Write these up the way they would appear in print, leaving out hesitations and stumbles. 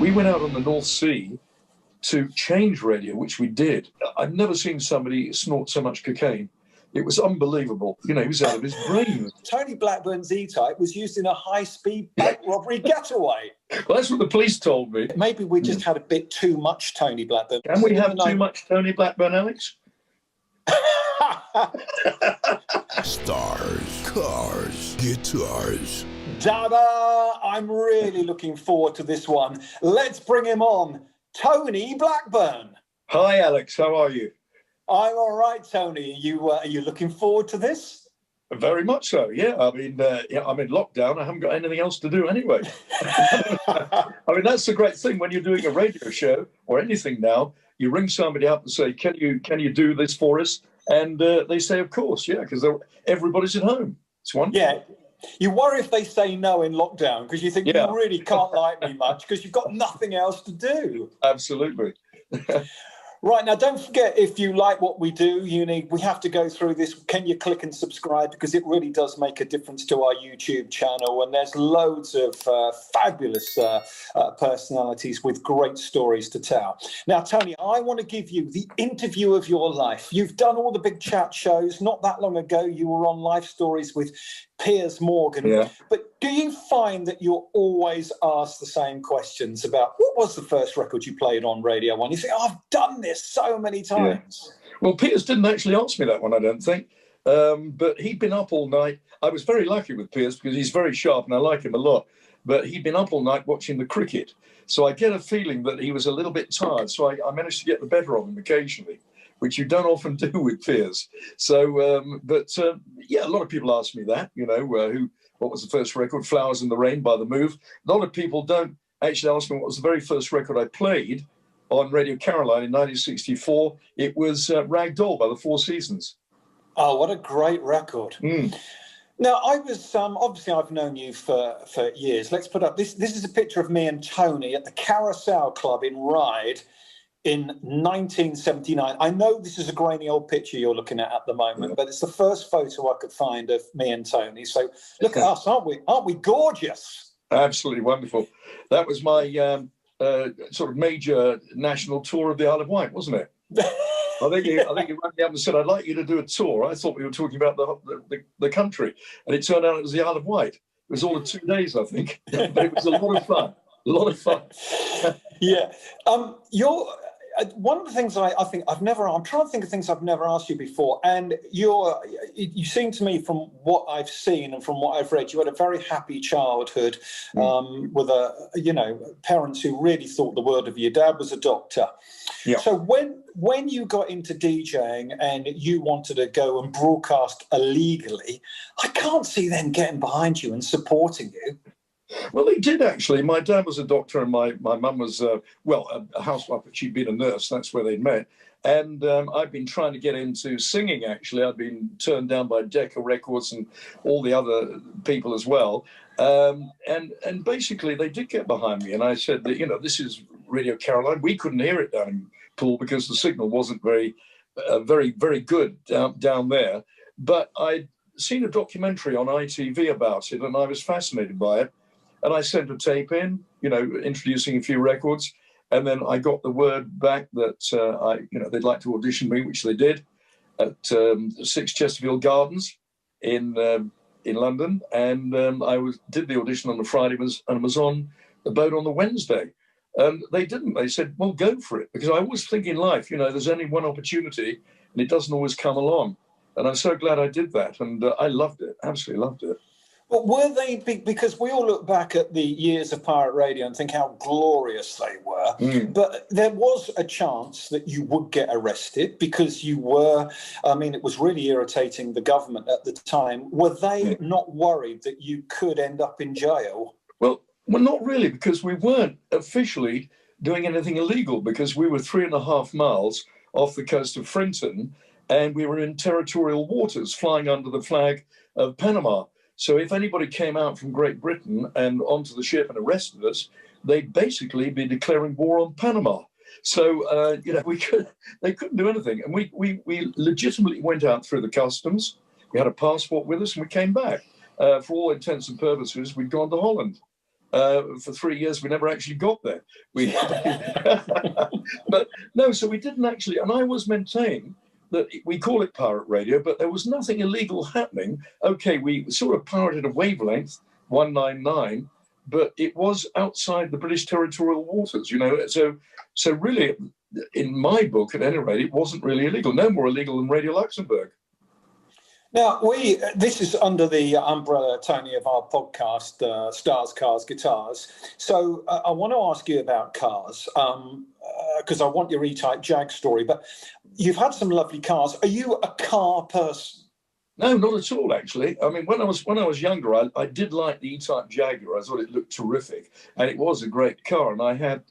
We went out on the North Sea to change radio, which we did. I've never seen somebody snort so much cocaine. It was unbelievable. You know, he was out of his brain. Tony Blackburn's E-Type was used in a high-speed bank robbery getaway. Well, that's what the police told me. Maybe we just had a bit too much Tony Blackburn. Can we have too much Tony Blackburn, Alex? Stars, cars, guitars. Dada, I'm really looking forward to this one. Let's bring him on. Tony Blackburn. Hi, Alex. How are you? I'm all right, Tony. Are you looking forward to this? Very much so, yeah. I mean, I'm in lockdown. I haven't got anything else to do anyway. I mean, that's the great thing when you're doing a radio show or anything now. You ring somebody up and say, "Can you do this for us?" And they say, "Of course, yeah," because everybody's at home. It's wonderful. Yeah. You worry if they say no in lockdown because you think you really can't like me much because you've got nothing else to do. Absolutely. Right, now don't forget, if you like what we do, we have to go through this. Can you click and subscribe? Because it really does make a difference to our YouTube channel. And there's loads of fabulous personalities with great stories to tell. Now, Tony, I want to give you the interview of your life. You've done all the big chat shows. Not that long ago, you were on Life Stories with Piers Morgan. Yeah. But do you find that you're always asked the same questions about what was the first record you played on Radio 1? You think, I've done this so many times. Yeah. Well, Piers didn't actually ask me that one, I don't think. But he'd been up all night. I was very lucky with Piers because he's very sharp and I like him a lot. But he'd been up all night watching the cricket. So I get a feeling that he was a little bit tired. So I managed to get the better of him occasionally, which you don't often do with Piers. So, yeah, a lot of people ask me that, what was the first record? Flowers in the Rain by The Move. A lot of people don't actually ask me what was the very first record I played on Radio Caroline in 1964. It was Rag Doll by the Four Seasons. Oh, what a great record. Mm. Now, I was, obviously I've known you for years. Let's put up, this is a picture of me and Tony at the Carousel Club in Ryde in 1979. I know this is a grainy old picture you're looking at the moment, but it's the first photo I could find of me and Tony. So look at us, aren't we? Aren't we gorgeous? Absolutely wonderful. That was my sort of major national tour of the Isle of Wight, wasn't it? I think you rang me up and said, "I'd like you to do a tour." I thought we were talking about the country, and it turned out it was the Isle of Wight. It was all in 2 days, I think, but it was a lot of fun. A lot of fun. Yeah. One of the things I'm trying to think of things I've never asked you before, and you seem to me, from what I've seen and from what I've read, you had a very happy childhood with parents who really thought the world of you. Your dad was a doctor. Yeah. So when you got into DJing and you wanted to go and broadcast illegally, I can't see them getting behind you and supporting you. Well, they did, actually. My dad was a doctor and my mum was, a housewife, but she'd been a nurse. That's where they'd met. And I've been trying to get into singing, actually. I've been turned down by Decca Records and all the other people as well. And basically, they did get behind me. And I said that, this is Radio Caroline. We couldn't hear it down in Poole because the signal wasn't very, very good down there. But I'd seen a documentary on ITV about it, and I was fascinated by it. And I sent a tape in, introducing a few records. And then I got the word back that, they'd like to audition me, which they did, at 6 Chesterfield Gardens in London. And I did the audition on the Friday and was on the boat on the Wednesday. And they didn't. They said, well, go for it. Because I always think in life, there's only one opportunity and it doesn't always come along. And I'm so glad I did that. And I loved it, absolutely loved it. But were they, because we all look back at the years of pirate radio and think how glorious they were, but there was a chance that you would get arrested because you were, it was really irritating the government at the time. Were they not worried that you could end up in jail? Well, not really, because we weren't officially doing anything illegal because we were 3.5 miles off the coast of Frinton and we were in territorial waters flying under the flag of Panama. So if anybody came out from Great Britain and onto the ship and arrested us, they'd basically be declaring war on Panama. So, they couldn't do anything. And we legitimately went out through the customs. We had a passport with us and we came back. For all intents and purposes, we'd gone to Holland. For 3 years, we never actually got there. But no, so we didn't actually, and I was maintaining that we call it pirate radio, but there was nothing illegal happening. Okay, we sort of pirated a wavelength, 199, but it was outside the British territorial waters, you know. So really, in my book, at any rate, it wasn't really illegal. No more illegal than Radio Luxembourg. Now, this is under the umbrella, Tony, of our podcast, Stars, Cars, Guitars. So I want to ask you about cars, because I want your E-Type Jag story. But you've had some lovely cars. Are you a car person? No, not at all, actually. I mean, when I was younger, I did like the E-Type Jaguar. I thought it looked terrific, and it was a great car. And I had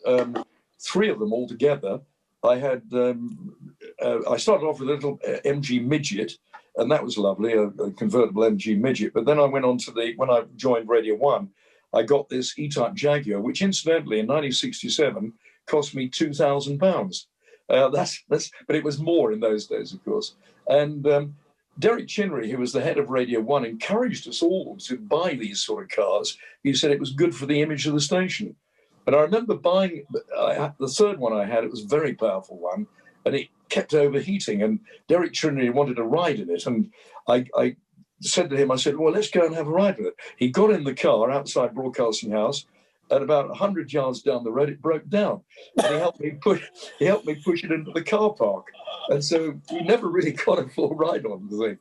3 of them altogether. I had I started off with a little MG Midget, and that was lovely, a convertible MG Midget. But then I went on to when I joined Radio 1, I got this E-Type Jaguar, which incidentally in 1967 cost me £2,000. But it was more in those days, of course. And Derek Chinnery, who was the head of Radio 1, encouraged us all to buy these sort of cars. He said it was good for the image of the station. And I remember buying the third one I had. It was a very powerful one, and it kept overheating. And Derek Chinnery wanted a ride in it. And I said to him, I said, well, let's go and have a ride with it. He got in the car outside Broadcasting House, and about 100 yards down the road, it broke down. And he helped me push it into the car park. And so we never really got a full ride on the thing.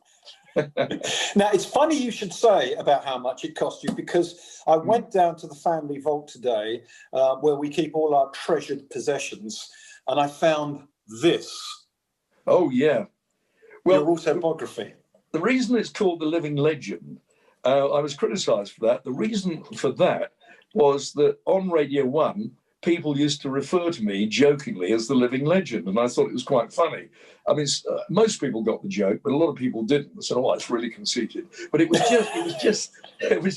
Now, it's funny you should say about how much it cost you, because I went down to the family vault today, where we keep all our treasured possessions, and I found this. Oh, yeah. Well, your autobiography. The reason it's called The Living Legend, I was criticised for that. The reason for that was that on Radio 1, people used to refer to me jokingly as the living legend, and I thought it was quite funny. I mean, most people got the joke, but a lot of people didn't. They said, "Oh, it's really conceited," but it was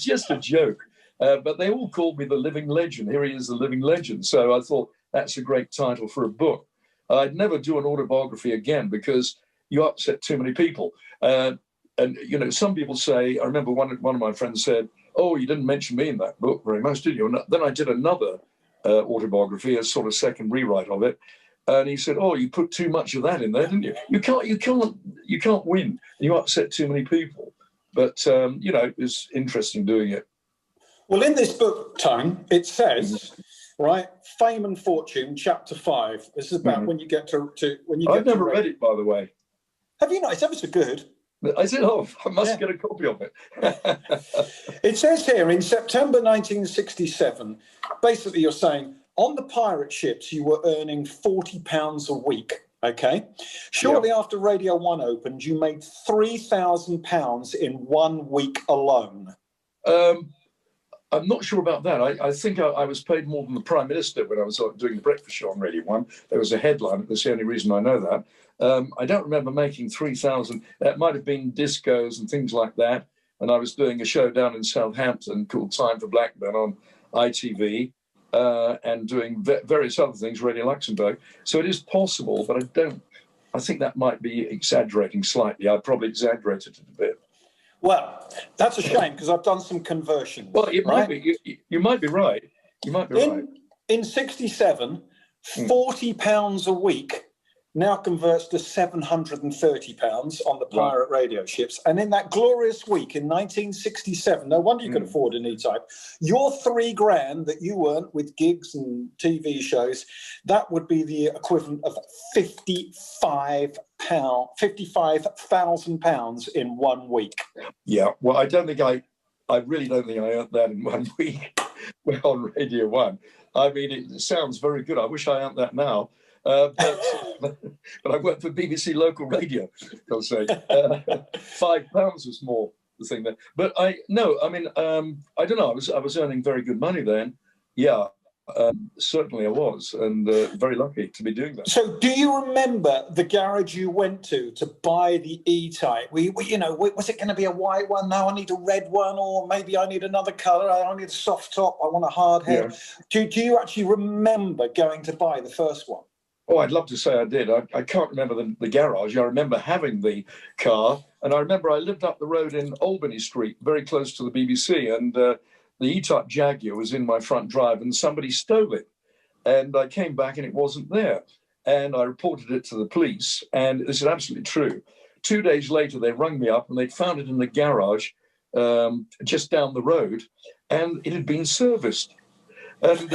just a joke. But they all called me the living legend. Here he is, the living legend. So I thought that's a great title for a book. I'd never do an autobiography again because you upset too many people. And you know, some people say. I remember one of my friends said, "Oh, you didn't mention me in that book very much, did you?" And then I did another autobiography, a sort of second rewrite of it, and he said, "Oh, you put too much of that in there, didn't you? You can't win. You upset too many people." But you know, it was interesting doing it. Well, in this book, Tone, it says, right, Fame and Fortune, Chapter 5. This is about when you get to when you. I've never read it, by the way. Have you not? It's ever so good. I said, "Oh, I must get a copy of it." It says here in September 1967, basically you're saying on the pirate ships you were earning £40 a week. Okay. Shortly after Radio 1 opened, you made £3,000 in 1 week alone. I'm not sure about that. I think I was paid more than the Prime Minister when I was doing the breakfast show on Radio 1. There was a headline. That's the only reason I know that. I don't remember making 3,000. That might have been discos and things like that. And I was doing a show down in Southampton called Time for Blackburn on ITV, and doing various other things, Radio Luxembourg. So it is possible, but I think that might be exaggerating slightly. I probably exaggerated it a bit. Well, that's a shame because I've done some conversions. Well, it might be. You might be right. You might be right. In 67, £40 a week now converts to £730 on the pirate radio ships. And in that glorious week in 1967, no wonder you could afford an E-Type, your £3,000 that you earned with gigs and TV shows, that would be the equivalent of £55,000 in 1 week. Yeah, well, I really don't think I earned that in 1 week on Radio 1. I mean, it sounds very good. I wish I earned that now. But I worked for BBC Local Radio, I'll say. £5 was more the thing there. But I don't know. I was earning very good money then. Yeah, certainly I was, and very lucky to be doing that. So do you remember the garage you went to buy the E-Type? Was it going to be a white one? No, I need a red one, or maybe I need another colour. I need a soft top. I want a hard head. Yeah. Do you actually remember going to buy the first one? Oh, I'd love to say I did. I can't remember the garage. I remember having the car, and I remember I lived up the road in Albany Street, very close to the BBC, and the E-Type Jaguar was in my front drive and somebody stole it. And I came back and it wasn't there. And I reported it to the police, and this is absolutely true. 2 days later, they rung me up and they'd found it in the garage just down the road, and it had been serviced. And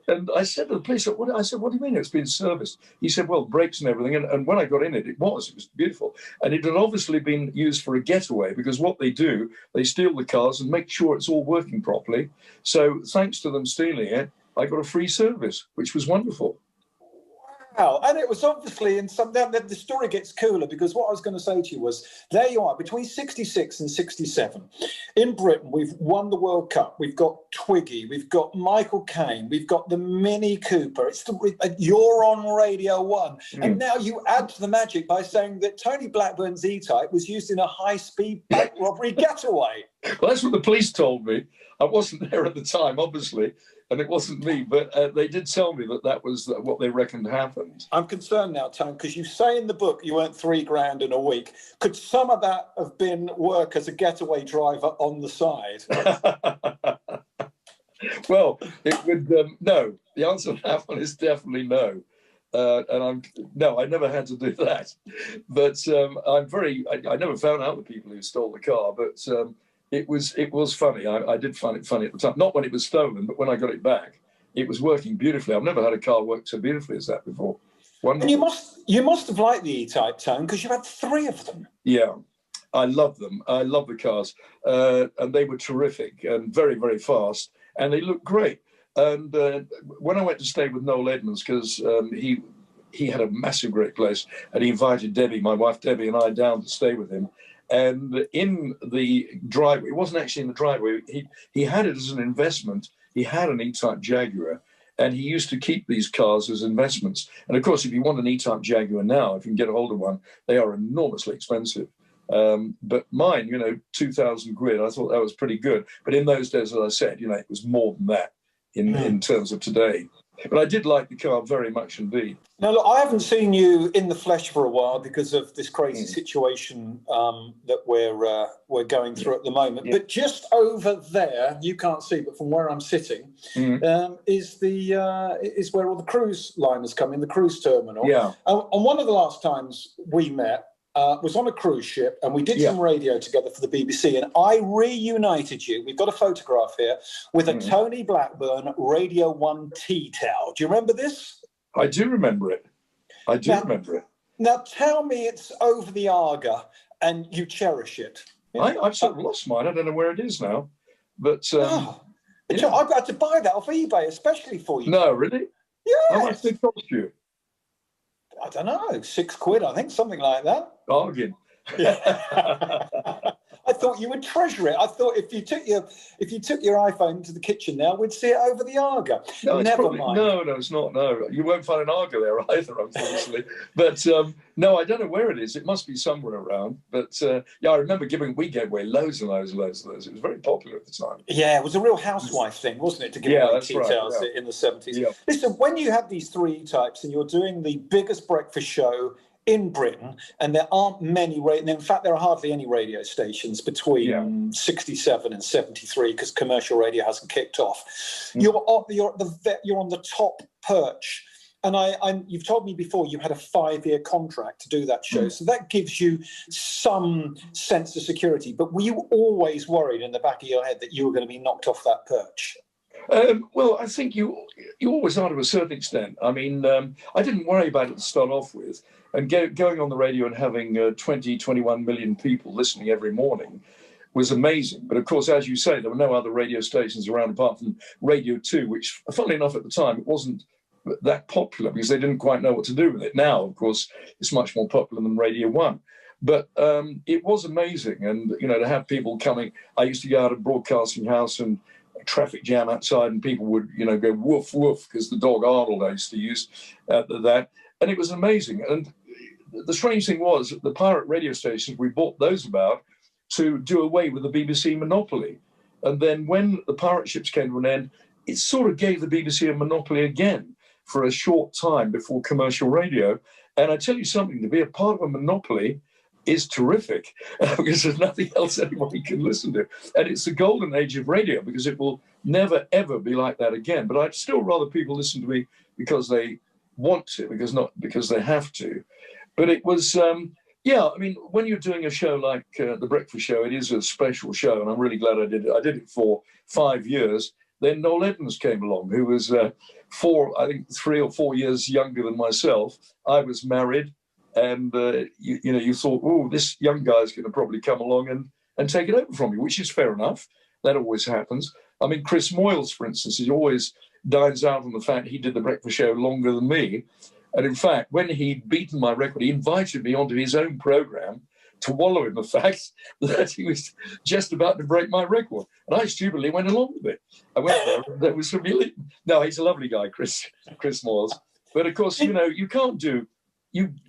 and I said to the police, what do you mean it's been serviced? He said, well, brakes and everything. And when I got in it, it was beautiful. And it had obviously been used for a getaway, because what they do, they steal the cars and make sure it's all working properly. So thanks to them stealing it, I got a free service, which was wonderful. Wow. And it was obviously in some, the story gets cooler, because what I was going to say to you was, there you are, between 66 and 67. In Britain, we've won the World Cup. We've got Twiggy. We've got Michael Caine. We've got the Mini Cooper. You're on Radio 1. And now you add to the magic by saying that Tony Blackburn's E-Type was used in a high-speed bank robbery getaway. Well, that's what the police told me. I wasn't there at the time, obviously, and it wasn't me, but they did tell me that was what they reckoned happened. I'm concerned now, Tony, because you say in the book you earned $3,000 in a week. Could some of that have been work as a getaway driver on the side? Well, it would, no. The answer to that one is definitely no. I never had to do that. But I never found out the people who stole the car, but it was funny. I did find it funny at the time. Not when it was stolen, but when I got it back, it was working beautifully. I've never had a car work so beautifully as that before. Wonderful. And you must have liked the E-Type, Tone, because you had 3 of them. Yeah, I love them. I love the cars, and they were terrific and very, very fast, and they looked great. And when I went to stay with Noel Edmonds, because he had a massive great place, and he invited Debbie, my wife Debbie, and I down to stay with him. And in the driveway, it wasn't actually in the driveway, he had it as an investment. He had an E-Type Jaguar, and he used to keep these cars as investments. And of course, if you want an E-Type Jaguar now, if you can get a hold of one, they are enormously expensive. But mine, 2,000 quid, I thought that was pretty good. But in those days, as I said, it was more than that in terms of today. But I did like the car very much indeed. Now, look, I haven't seen you in the flesh for a while because of this crazy situation that we're going through at the moment. Yeah. But just over there, you can't see, but from where I'm sitting, is where all the cruise liners come in, the cruise terminal. Yeah. And one of the last times we met was on a cruise ship, and we did some radio together for the BBC, and I reunited you. We've got a photograph here with a Tony Blackburn Radio 1 tea towel. Do you remember this? I do remember it. Remember it. Now, tell me it's over the Arga and you cherish it. I've sort of lost mine. I don't know where it is now. But I've got to buy that off eBay, especially for you. No, really? Yeah. How much did it cost you? I don't know, £6, I think, something like that. Bargain. Yeah. I thought you would treasure it. I thought if you took your iPhone into the kitchen now, we'd see it over the Arga. No, Never mind. No, it's not. No, you won't find an Arga there either, unfortunately. But no, I don't know where it is. It must be somewhere around. But I remember we gave away loads and loads and loads of those. It was very popular at the time. Yeah, it was a real housewife thing, wasn't it, to give away tea towels in the 70s. Yeah. Listen, when you have these 3 E-Types and you're doing the biggest breakfast show in Britain, and there aren't many, and in fact there are hardly any radio stations between 67 and 73 because commercial radio hasn't kicked off. You're on the top perch, and you've told me before you had a 5-year contract to do that show, so that gives you some sense of security. But were you always worried in the back of your head that you were going to be knocked off that perch? Well, I think you always are to a certain extent. I mean, I didn't worry about it to start off with. And going on the radio and having 21 million people listening every morning was amazing. But of course, as you say, there were no other radio stations around apart from Radio 2, which, funnily enough, at the time, it wasn't that popular because they didn't quite know what to do with it. Now, of course, it's much more popular than Radio 1. But it was amazing. And, to have people coming. I used to go out of Broadcasting House and traffic jam outside, and people would, go woof, woof, because the dog Arnold I used to use that. And it was amazing. And the strange thing was, the pirate radio stations, we bought those about to do away with the BBC monopoly. And then when the pirate ships came to an end, it sort of gave the BBC a monopoly again for a short time before commercial radio. And I tell you something, to be a part of a monopoly is terrific because there's nothing else anybody can listen to. And it's the golden age of radio because it will never, ever be like that again. But I'd still rather people listen to me because they want to, not because they have to. But it was, yeah, I mean, when you're doing a show like The Breakfast Show, it is a special show, and I'm really glad I did it. I did it for 5 years. Then Noel Edmonds came along, who was 3 or 4 years younger than myself. I was married, and you thought, oh, this young guy's going to probably come along and take it over from me, which is fair enough. That always happens. I mean, Chris Moyles, for instance, he always dines out on the fact he did The Breakfast Show longer than me. And in fact, when he'd beaten my record, he invited me onto his own program to wallow in the fact that he was just about to break my record. And I stupidly went along with it. I went there, and there was humiliating. No, he's a lovely guy, Chris Moyles. But of course, you've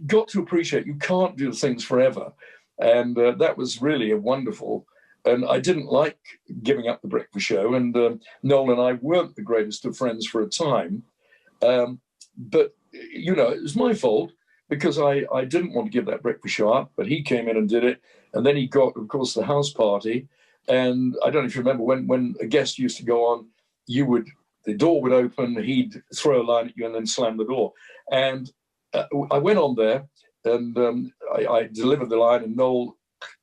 got to appreciate you can't do things forever. And that was really a wonderful. And I didn't like giving up The Breakfast Show. And Noel and I weren't the greatest of friends for a time. But it was my fault because I didn't want to give that breakfast show up, but he came in and did it. And then he got, of course, the house party. And I don't know if you remember when a guest used to go on, the door would open, he'd throw a line at you and then slam the door. And I went on there and I delivered the line, and Noel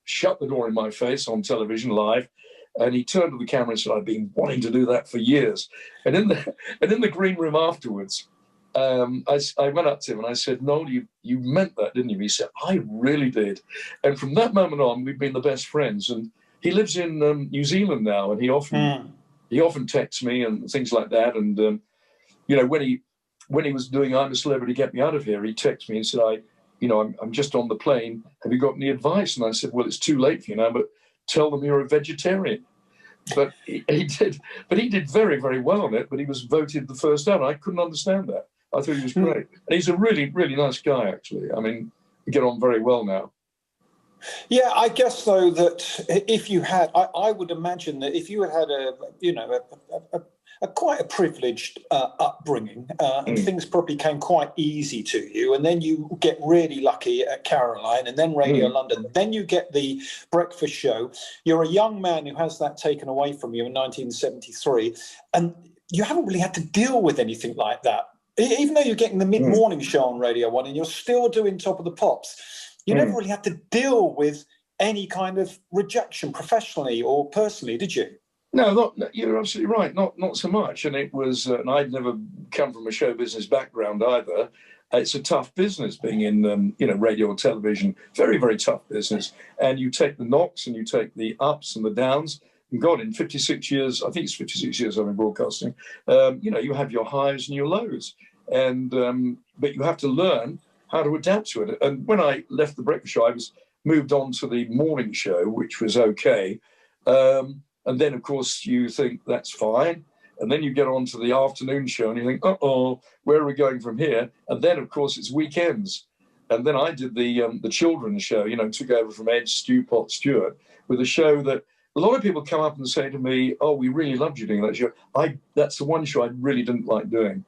shut the door in my face on television live. And he turned to the camera and said, I've been wanting to do that for years. And in the green room afterwards, I went up to him and I said, Noel, you meant that, didn't you? He said, I really did. And from that moment on, we've been the best friends. And he lives in New Zealand now, and he often texts me and things like that. And when he was doing I'm a Celebrity, Get Me Out of Here, he texted me and said, I'm just on the plane. Have you got any advice? And I said, well, it's too late for you now, but tell them you're a vegetarian. But he did very, very well on it. But he was voted the first out. I couldn't understand that. I thought he was great. And he's a really, really nice guy, actually. I mean, we get on very well now. Yeah, I guess, though, that if you had, I would imagine that if you had quite a privileged upbringing and things probably came quite easy to you, and then you get really lucky at Caroline and then Radio London, then you get the Breakfast Show. You're a young man who has that taken away from you in 1973, and you haven't really had to deal with anything like that. Even though you're getting the mid-morning show on Radio 1 and you're still doing Top of the Pops, you never really had to deal with any kind of rejection professionally or personally, did you? No, you're absolutely right. Not so much. And it was, and I'd never come from a show business background either. It's a tough business being in, radio and television. Very, very tough business. And you take the knocks and you take the ups and the downs. And God, in 56 years, I think it's 56 years I've been broadcasting, you have your highs and your lows. And but you have to learn how to adapt to it. And when I left the Breakfast Show, I was moved on to the morning show, which was okay. And then, of course, you think that's fine. And then you get on to the afternoon show and you think, where are we going from here? And then, of course, it's weekends. And then I did the children's show, took over from Ed Stewpot Stewart with a show that a lot of people come up and say to me, oh, we really loved you doing that show. That's the one show I really didn't like doing.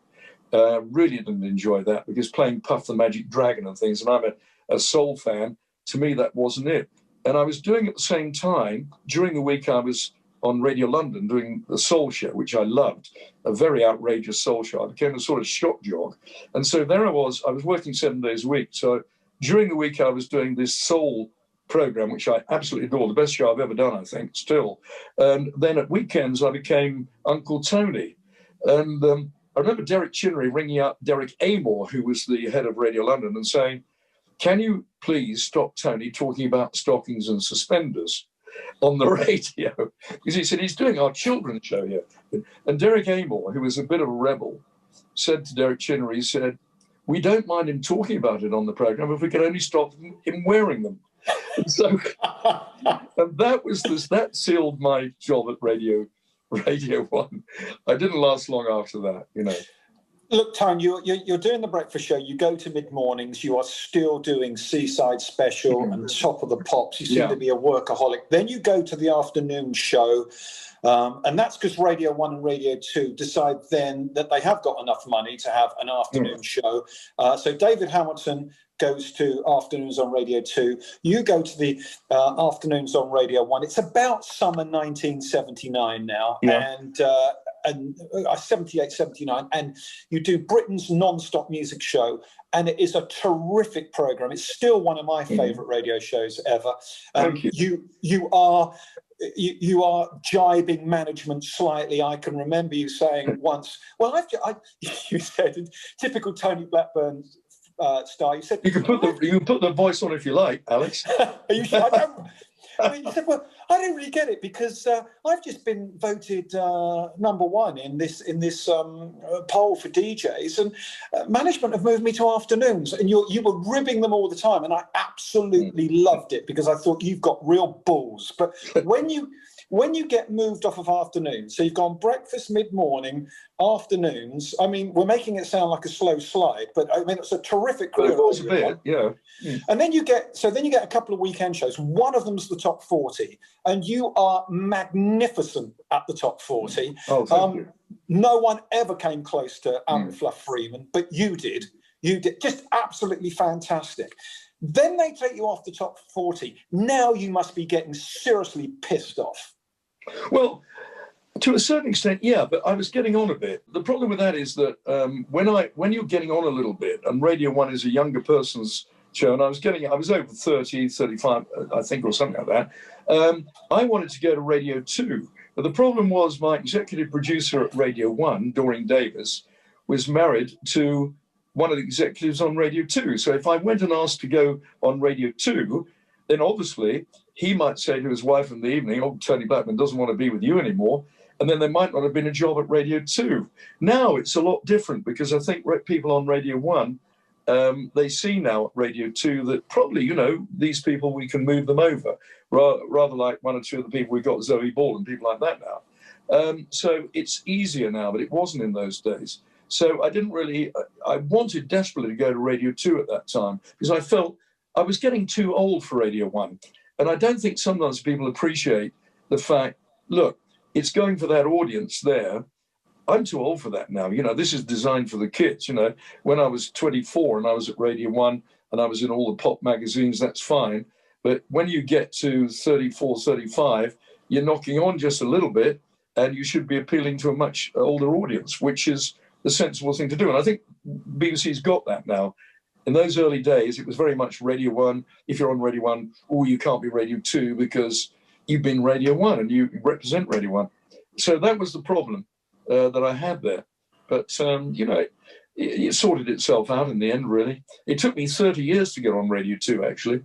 Really didn't enjoy that because playing Puff the Magic Dragon and things, and I'm a soul fan, to me that wasn't it. And I was doing at the same time, during the week I was on Radio London doing the soul show, which I loved, a very outrageous soul show. I became a sort of shock jock. And so there I was working 7 days a week. So during the week I was doing this soul program, which I absolutely adore, the best show I've ever done, I think, still. And then at weekends I became Uncle Tony. And I remember Derek Chinnery ringing up Derek Amor, who was the head of Radio London, and saying, can you please stop Tony talking about stockings and suspenders on the radio? Because he said, he's doing our children's show here. And Derek Amor, who was a bit of a rebel, said to Derek Chinnery, he said, we don't mind him talking about it on the program if we can only stop him wearing them. And so and that sealed my job at Radio 1. I didn't last long after that, Look, Tone, you're doing the Breakfast Show. You go to mid-mornings. You are still doing Seaside Special and Top of the Pops. You seem to be a workaholic. Then you go to the afternoon show. And that's because Radio 1 and Radio 2 decide then that they have got enough money to have an afternoon show. So David Hamilton goes to afternoons on Radio 2. You go to the afternoons on Radio 1. It's about summer 1979 now, and 78, 79, and you do Britain's non-stop music show, and it is a terrific program. It's still one of my favourite radio shows ever. Thank you. You are jibing management slightly. I can remember you saying once, well, you said in typical Tony Blackburn style, you said, you can put the voice on if you like, Alex. Are you sure? You said, well, I don't really get it because I've just been voted number one in this poll for DJs, and management have moved me to afternoons, and you were ribbing them all the time, and I absolutely loved it because I thought you've got real balls. But when you get moved off of afternoons, so you've gone breakfast, mid-morning, afternoons. I mean, we're making it sound like a slow slide, but I mean it's a terrific career. It was a bit, yeah. And then you get a couple of weekend shows. One of them's the top 40, and you are magnificent at the top 40. Oh, thank you. No one ever came close to Fluff Freeman, but you did. You did, just absolutely fantastic. Then they take you off the top 40. Now you must be getting seriously pissed off. Well, to a certain extent, yeah, but I was getting on a bit. The problem with that is that when you're getting on a little bit, and Radio 1 is a younger person's show, and I was over 30, 35, I think, or something like that. I wanted to go to Radio 2. But the problem was my executive producer at Radio 1, Doreen Davis, was married to one of the executives on Radio 2. So if I went and asked to go on Radio 2, then obviously he might say to his wife in the evening, oh, Tony Blackburn doesn't want to be with you anymore. And then there might not have been a job at Radio 2. Now it's a lot different because I think people on Radio 1, they see now at Radio 2 that probably, these people, we can move them over, rather like one or two of the people we've got, Zoe Ball and people like that now. So it's easier now, but it wasn't in those days. So I wanted desperately to go to Radio 2 at that time because I felt I was getting too old for Radio 1. And I don't think sometimes people appreciate the fact, look, it's going for that audience there. I'm too old for that now. This is designed for the kids. When I was 24 and I was at Radio 1 and I was in all the pop magazines, that's fine. But when you get to 34, 35, you're knocking on just a little bit and you should be appealing to a much older audience, which is the sensible thing to do. And I think BBC's got that now. In those early days, it was very much Radio 1. If you're on Radio 1, you can't be Radio 2 because you've been Radio 1 and you represent Radio 1. So that was the problem that I had there. But, it sorted itself out in the end, really. It took me 30 years to get on Radio 2, actually,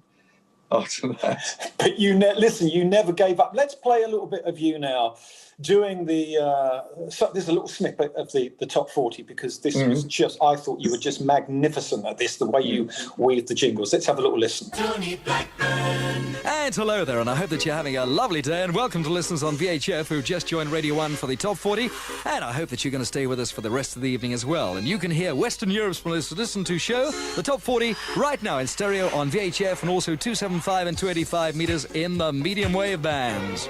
after that. But you never gave up. Let's play a little bit of you now. Doing there's a little snippet of the top 40 because this was just, I thought you were just magnificent at this, the way you weaved the jingles. Let's have a little listen. Tony Blackburn. And hello there, and I hope that you're having a lovely day, and welcome to listeners on VHF who've just joined Radio 1 for the top 40, and I hope that you're going to stay with us for the rest of the evening as well. And you can hear Western Europe's most listened to show, the top 40, right now in stereo on VHF and also 275 and 285 meters in the medium wave bands.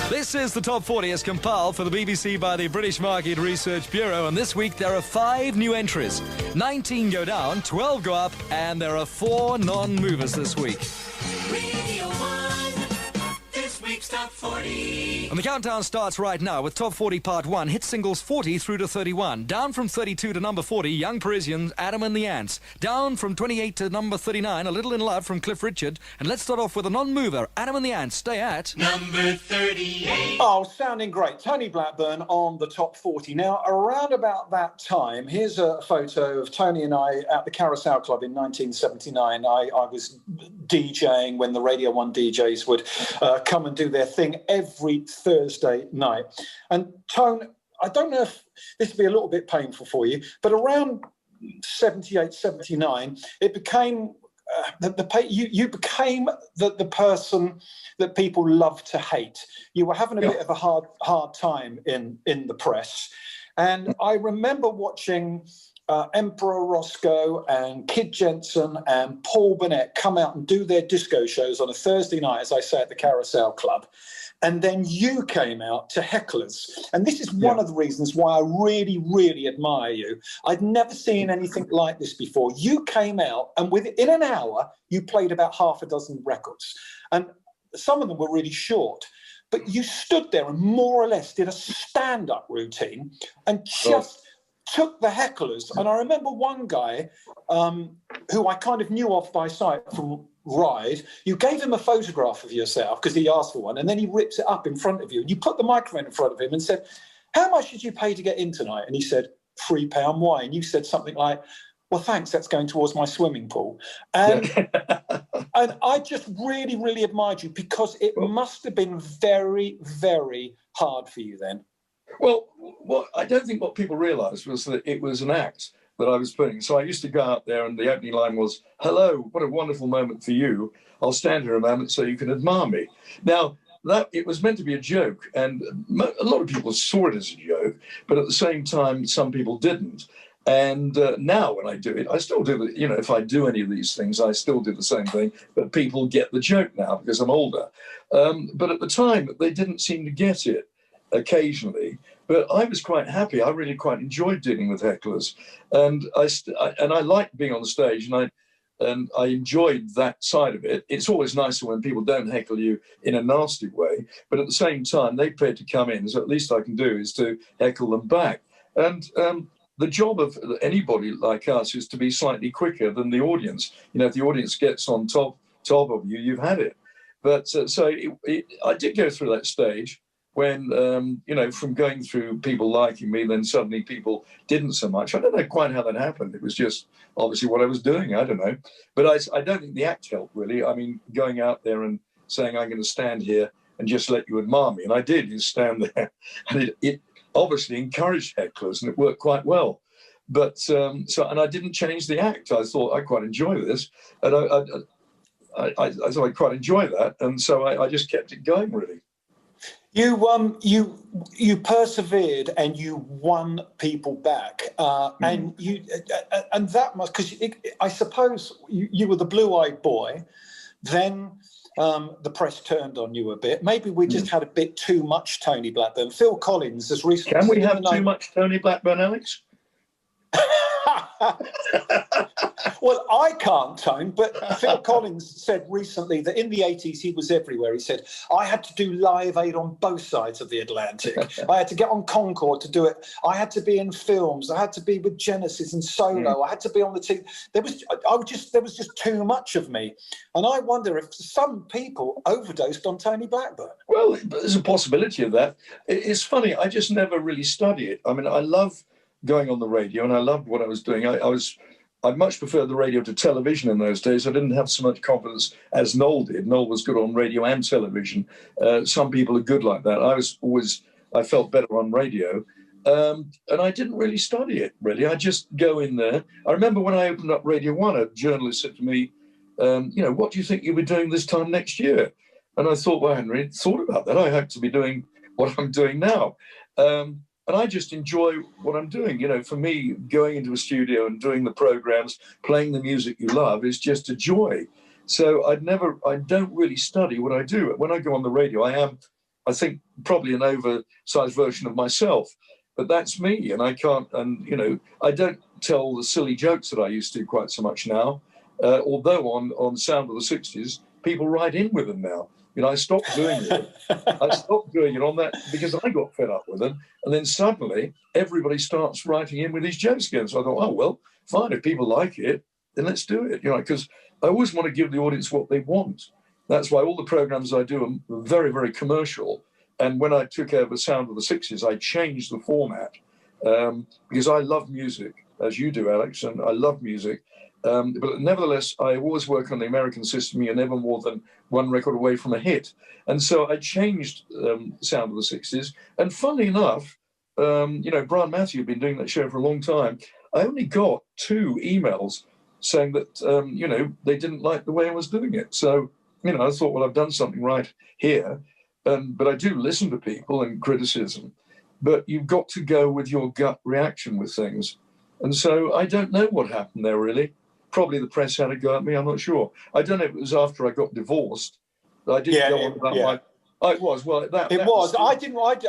This is the top 40 as compiled for the BBC by the British Market Research Bureau, and this week there are 5 new entries. 19 go down, 12 go up, and there are 4 non-movers this week. Radio 1, this week's top 40. And the countdown starts right now with Top 40 Part 1, hit singles 40 through to 31. Down from 32 to number 40, Young Parisians, Adam and the Ants. Down from 28 to number 39, A Little in Love from Cliff Richard. And let's start off with a non-mover, Adam and the Ants, stay at number 38. Oh, sounding great. Tony Blackburn on the top 40. Now, around about that time, here's a photo of Tony and I at the Carousel Club in 1979. I was DJing when the Radio 1 DJs would come and do their thing every Thursday night. And Tone, I don't know if this would be a little bit painful for you, but around 78, 79, it became you became the person that people love to hate. You were having a bit of a hard time in the press. And I remember watching Emperor Roscoe and Kid Jensen and Paul Burnett come out and do their disco shows on a Thursday night, as I say, at the Carousel Club. And then you came out to hecklers. And this is one of the reasons why I really, really admire you. I'd never seen anything like this before. You came out, and within an hour, you played about half a dozen records. And some of them were really short. But you stood there and more or less did a stand-up routine and just took the hecklers. And I remember one guy who I kind of knew of by sight from Ride. You gave him a photograph of yourself because he asked for one, and then he rips it up in front of you. And you put the microphone in front of him and said, "How much did you pay to get in tonight?" And he said, £3. Why? And you said something like, "Well, thanks, that's going towards my swimming pool." And and I just really, really admired you because it must have been very, very hard for you then. Well, I don't think what people realised was that it was an act that I was putting. So I used to go out there and the opening line was, "Hello, what a wonderful moment for you. I'll stand here a moment so you can admire me." Now, that it was meant to be a joke, and a lot of people saw it as a joke, but at the same time, some people didn't. And now when I do it, I still do it. You know, if I do any of these things, I still do the same thing, but people get the joke now because I'm older. But at the time, they didn't seem to get it occasionally. But I was quite happy. I really quite enjoyed dealing with hecklers, and I liked being on the stage, and I enjoyed that side of it. It's always nicer when people don't heckle you in a nasty way, but at the same time, they paid to come in, so at least I can do is to heckle them back. And the job of anybody like us is to be slightly quicker than the audience. You know, if the audience gets on top of you, you've had it. But I did go through that stage when, you know, from going through people liking me, then suddenly people didn't so much. I don't know quite how that happened. It was just obviously what I was doing. I don't know. But I don't think the act helped, really. I mean, going out there and saying, "I'm going to stand here and just let you admire me." And I did. You stand there. And it obviously encouraged hecklers, and it worked quite well. But and I didn't change the act. I thought I quite enjoy this. And I thought I quite enjoy that. And so I just kept it going, really. You persevered and you won people back, and that must, because I suppose you were the blue-eyed boy. Then the press turned on you a bit. Maybe we just had a bit too much Tony Blackburn. Phil Collins has recently. Can we have too much Tony Blackburn, Alex? Well, I can't, Tone, but Phil Collins said recently that in the 80s he was everywhere. He said, "I had to do Live Aid on both sides of the Atlantic. I had to get on Concorde to do it. I had to be in films. I had to be with Genesis and Solo. I had to be on the team." There was just too much of me. And I wonder if some people overdosed on Tony Blackburn. Well, there's a possibility of that. It's funny. I just never really study it. I mean, I love going on the radio, and I loved what I was doing. I much preferred the radio to television in those days. I didn't have so much confidence as Noel did. Noel was good on radio and television. Some people are good like that. I felt better on radio. And I didn't really study it, really. I just go in there. I remember when I opened up Radio 1, a journalist said to me, you know, "What do you think you'll be doing this time next year?" And I thought, well, I hadn't really thought about that. I hope to be doing what I'm doing now. And I just enjoy what I'm doing. You know, for me, going into a studio and doing the programs, playing the music you love is just a joy. So I don't really study what I do. When I go on the radio, I think, probably an oversized version of myself. But that's me, and I can't, and, you know, I don't tell the silly jokes that I used to quite so much now. Although on Sound of the 60s, people write in with them now. You know, I stopped doing it. I stopped doing it on that because I got fed up with them. And then suddenly everybody starts writing in with these jokes again. So I thought, oh, well, fine. If people like it, then let's do it. You know, because I always want to give the audience what they want. That's why all the programs I do are very, very commercial. And when I took over Sound of the 60s, I changed the format because I love music, as you do, Alex, and I love music. But nevertheless, I always work on the American system. You're never more than one record away from a hit. And so I changed Sound of the 60s. And funnily enough, you know, Brian Matthew had been doing that show for a long time. I only got 2 emails saying that, you know, they didn't like the way I was doing it. So, you know, I thought, well, I've done something right here. But I do listen to people and criticism. But you've got to go with your gut reaction with things. And so I don't know what happened there, really. Probably the press had a go at me. I'm not sure. I don't know if it was after I got divorced. I didn't go on about Oh, it was. Well, that was. was. I didn't want to.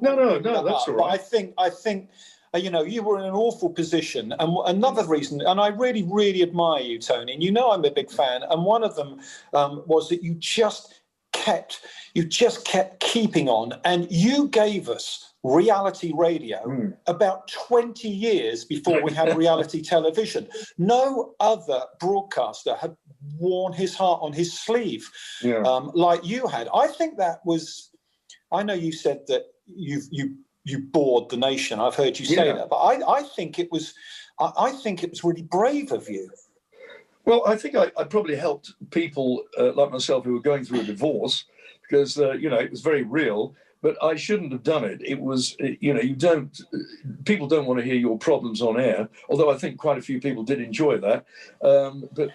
No, That that's up, all but right. I think, you know, you were in an awful position, and another reason, and I really, really admire you, Tony. And you know, I'm a big fan. And one of them was that you just kept keeping on, and you gave us reality radio about 20 years before we had reality television. No other broadcaster had worn his heart on his sleeve like you had. I think that was. I know you said that you bored the nation. I've heard you say that, but I think it was. I think it was really brave of you. Well, I think I probably helped people like myself who were going through a divorce because, you know, it was very real, but I shouldn't have done it. It was, you know, people don't want to hear your problems on air, although I think quite a few people did enjoy that. But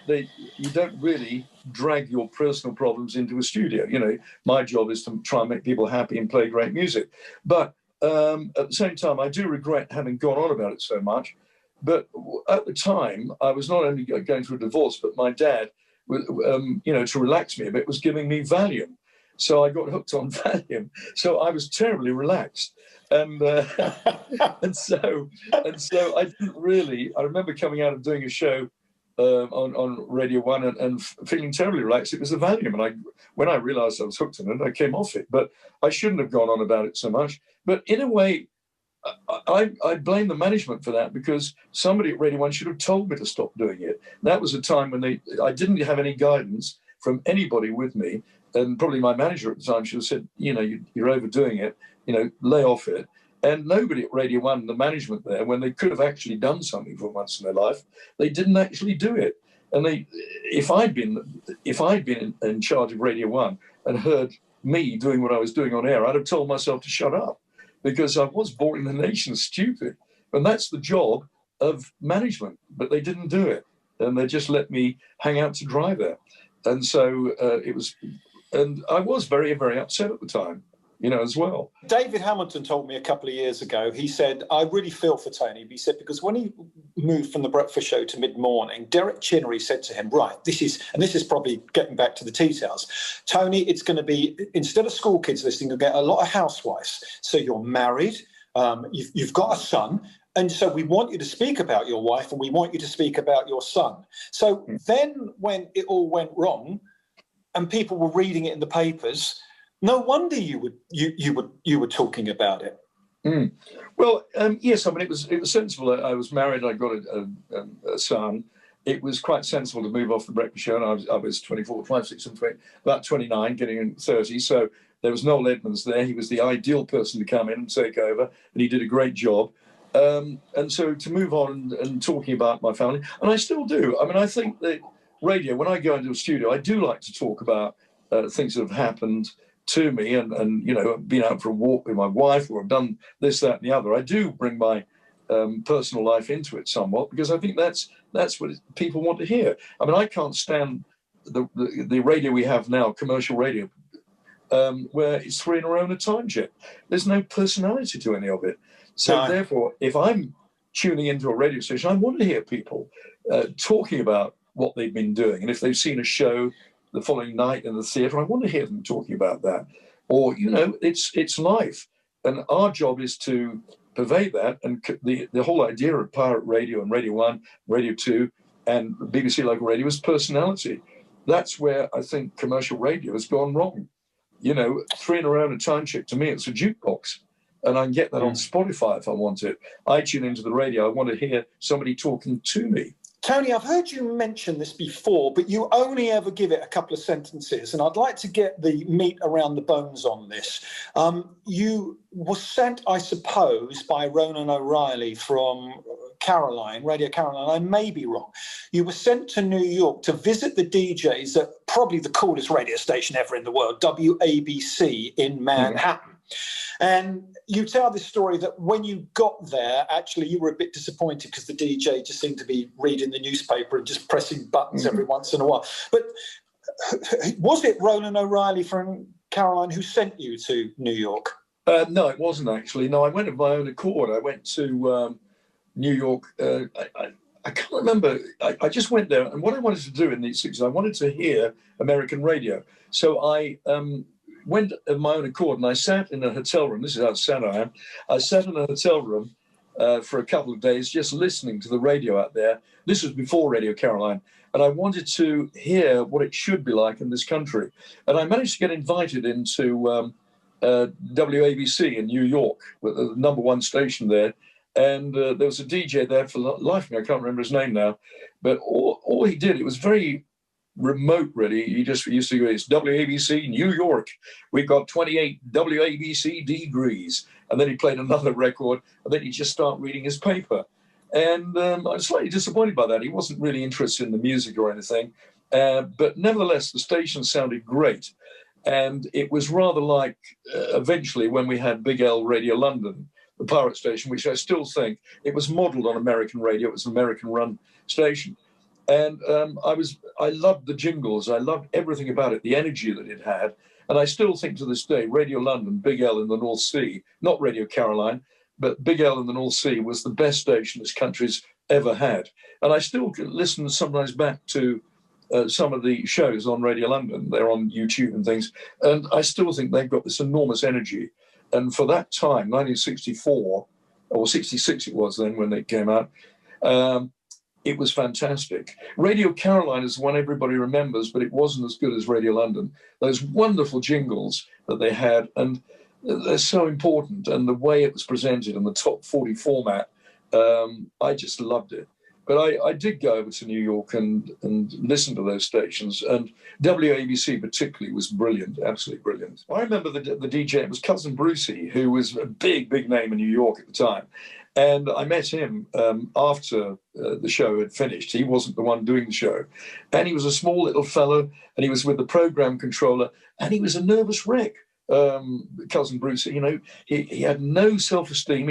you don't really drag your personal problems into a studio. You know, my job is to try and make people happy and play great music. But at the same time, I do regret having gone on about it so much. But at the time, I was not only going through a divorce, but my dad, you know, to relax me a bit, was giving me Valium. So I got hooked on Valium. So I was terribly relaxed. And and so I didn't really, I remember coming out of doing a show on Radio 1 and feeling terribly relaxed. It was the Valium. And when I realized I was hooked on it, I came off it. But I shouldn't have gone on about it so much. But in a way, I blame the management for that because somebody at Radio 1 should have told me to stop doing it. That was a time when I didn't have any guidance from anybody with me. And probably my manager at the time should have said, you know, you're overdoing it, you know, lay off it. And nobody at Radio 1, the management there, when they could have actually done something for once in their life, they didn't actually do it. And if I'd been in charge of Radio 1 and heard me doing what I was doing on air, I'd have told myself to shut up because I was boring the nation stupid. And that's the job of management, but they didn't do it. And they just let me hang out to dry there. And so and I was very, very upset at the time, you know, as well. David Hamilton told me a couple of years ago, he said, I really feel for Tony. He said, because when he moved from the breakfast show to mid-morning, Derek Chinnery said to him, right, this is probably getting back to the details. Tony, it's going to be, instead of school kids listening, you'll get a lot of housewives. So you're married, you've got a son, and so we want you to speak about your wife and we want you to speak about your son. So then when it all went wrong and people were reading it in the papers, no wonder you were talking about it. Well, yes, I mean, it was sensible. I was married, I got a son. It was quite sensible to move off the breakfast show, and I was 24, 26 and 20, about 29, getting in 30. So there was Noel Edmonds there. He was the ideal person to come in and take over, and he did a great job. And so to move on and talking about my family, and I still do. I mean, I think that radio, when I go into a studio, I do like to talk about things that have happened to me and you know, been out for a walk with my wife or I've done this, that and the other. I do bring my personal life into it somewhat because I think that's what people want to hear. I mean, I can't stand the radio we have now, commercial radio, where it's 3 in a row in a time check. There's no personality to any of it. So therefore, if I'm tuning into a radio station, I want to hear people talking about what they've been doing. And if they've seen a show the following night in the theatre, I want to hear them talking about that. Or, you know, it's life. And our job is to pervade that. And the whole idea of pirate radio and Radio 1, Radio 2, and BBC Local Radio is personality. That's where I think commercial radio has gone wrong. You know, 3 in a row in a time check, to me, it's a jukebox. And I can get that on Spotify if I want it. I tune into the radio. I want to hear somebody talking to me. Tony, I've heard you mention this before, but you only ever give it a couple of sentences, and I'd like to get the meat around the bones on this. You were sent, I suppose, by Ronan O'Reilly from Caroline, Radio Caroline. I may be wrong. You were sent to New York to visit the DJs at probably the coolest radio station ever in the world, WABC in Manhattan. And you tell this story that when you got there, actually, you were a bit disappointed because the DJ just seemed to be reading the newspaper and just pressing buttons every once in a while. But was it Ronan O'Reilly from Caroline who sent you to New York? No, it wasn't actually. No, I went of my own accord. I went to New York. I can't remember. I just went there. And what I wanted to do in these 6 years, I wanted to hear American radio. So I went of my own accord, and I sat in a hotel room. This is how sad I am. I sat in a hotel room for a couple of days just listening to the radio out there. This was before Radio Caroline. And I wanted to hear what it should be like in this country. And I managed to get invited into WABC in New York, with the #1 station there. And there was a DJ there for the life of me. I can't remember his name now. But all he did, it was very remote, really. He just used to go, it's WABC New York. We've got 28 WABC degrees. And then he played another record, and then he'd just start reading his paper. And I was slightly disappointed by that. He wasn't really interested in the music or anything. But nevertheless, the station sounded great. And it was rather like eventually when we had Big L Radio London, the pirate station, which I still think it was modelled on American radio. It was an American-run station. And I loved the jingles. I loved everything about it, the energy that it had. And I still think to this day, Radio London, Big L in the North Sea, not Radio Caroline, but Big L in the North Sea was the best station this country's ever had. And I still listen sometimes back to some of the shows on Radio London. They're on YouTube and things. And I still think they've got this enormous energy. And for that time, 1964, or 66 it was then when they came out, it was fantastic. Radio Caroline is the one everybody remembers, but it wasn't as good as Radio London. Those wonderful jingles that they had, and they're so important, and the way it was presented in the top 40 format, I just loved it. But I did go over to New York and listen to those stations, and WABC particularly was brilliant, absolutely brilliant. I remember the DJ, it was Cousin Brucey, who was a big name in New York at the time. And I met him after the show had finished. He wasn't the one doing the show. And he was a small little fellow, and he was with the program controller, and he was a nervous wreck. Cousin Brucey, you know, he had no self-esteem.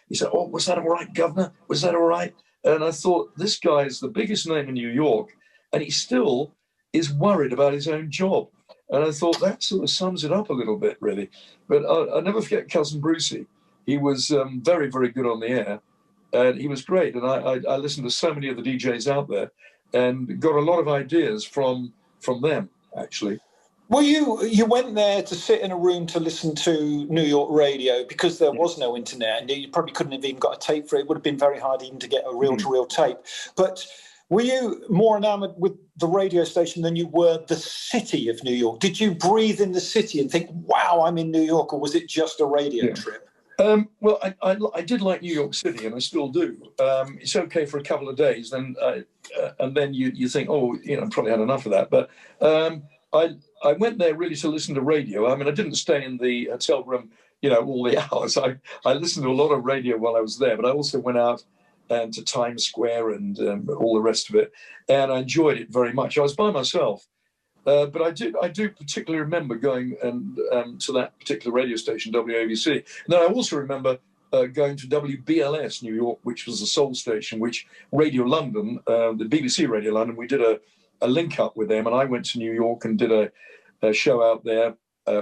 He said, "Oh, was that all right, Governor? Was that all right?" And I thought, this guy is the biggest name in New York, and he still is worried about his own job. And I thought that sort of sums it up a little bit, really. But I'll never forget Cousin Brucey. He was very, very good on the air, and he was great. And I listened to so many of the DJs out there and got a lot of ideas from them, actually. Well, you went there to sit in a room to listen to New York radio because there was no internet, and you probably couldn't have even got a tape for it. It would have been very hard even to get a reel-to-reel tape. But were you more enamoured with the radio station than you were the city of New York? Did you breathe in the city and think, wow, I'm in New York, or was it just a radio trip? Well, I did like New York City, and I still do. It's okay for a couple of days, and then you think, oh, you know, I probably had enough of that. But I went there really to listen to radio. I mean, I didn't stay in the hotel room, you know, all the hours. I listened to a lot of radio while I was there, but I also went out to Times Square and all the rest of it, and I enjoyed it very much. I was by myself. But I do particularly remember going to that particular radio station, WABC. And then I also remember going to WBLS New York, which was the soul station, which Radio London, the BBC Radio London, we did a link up with them, and I went to New York and did a show out there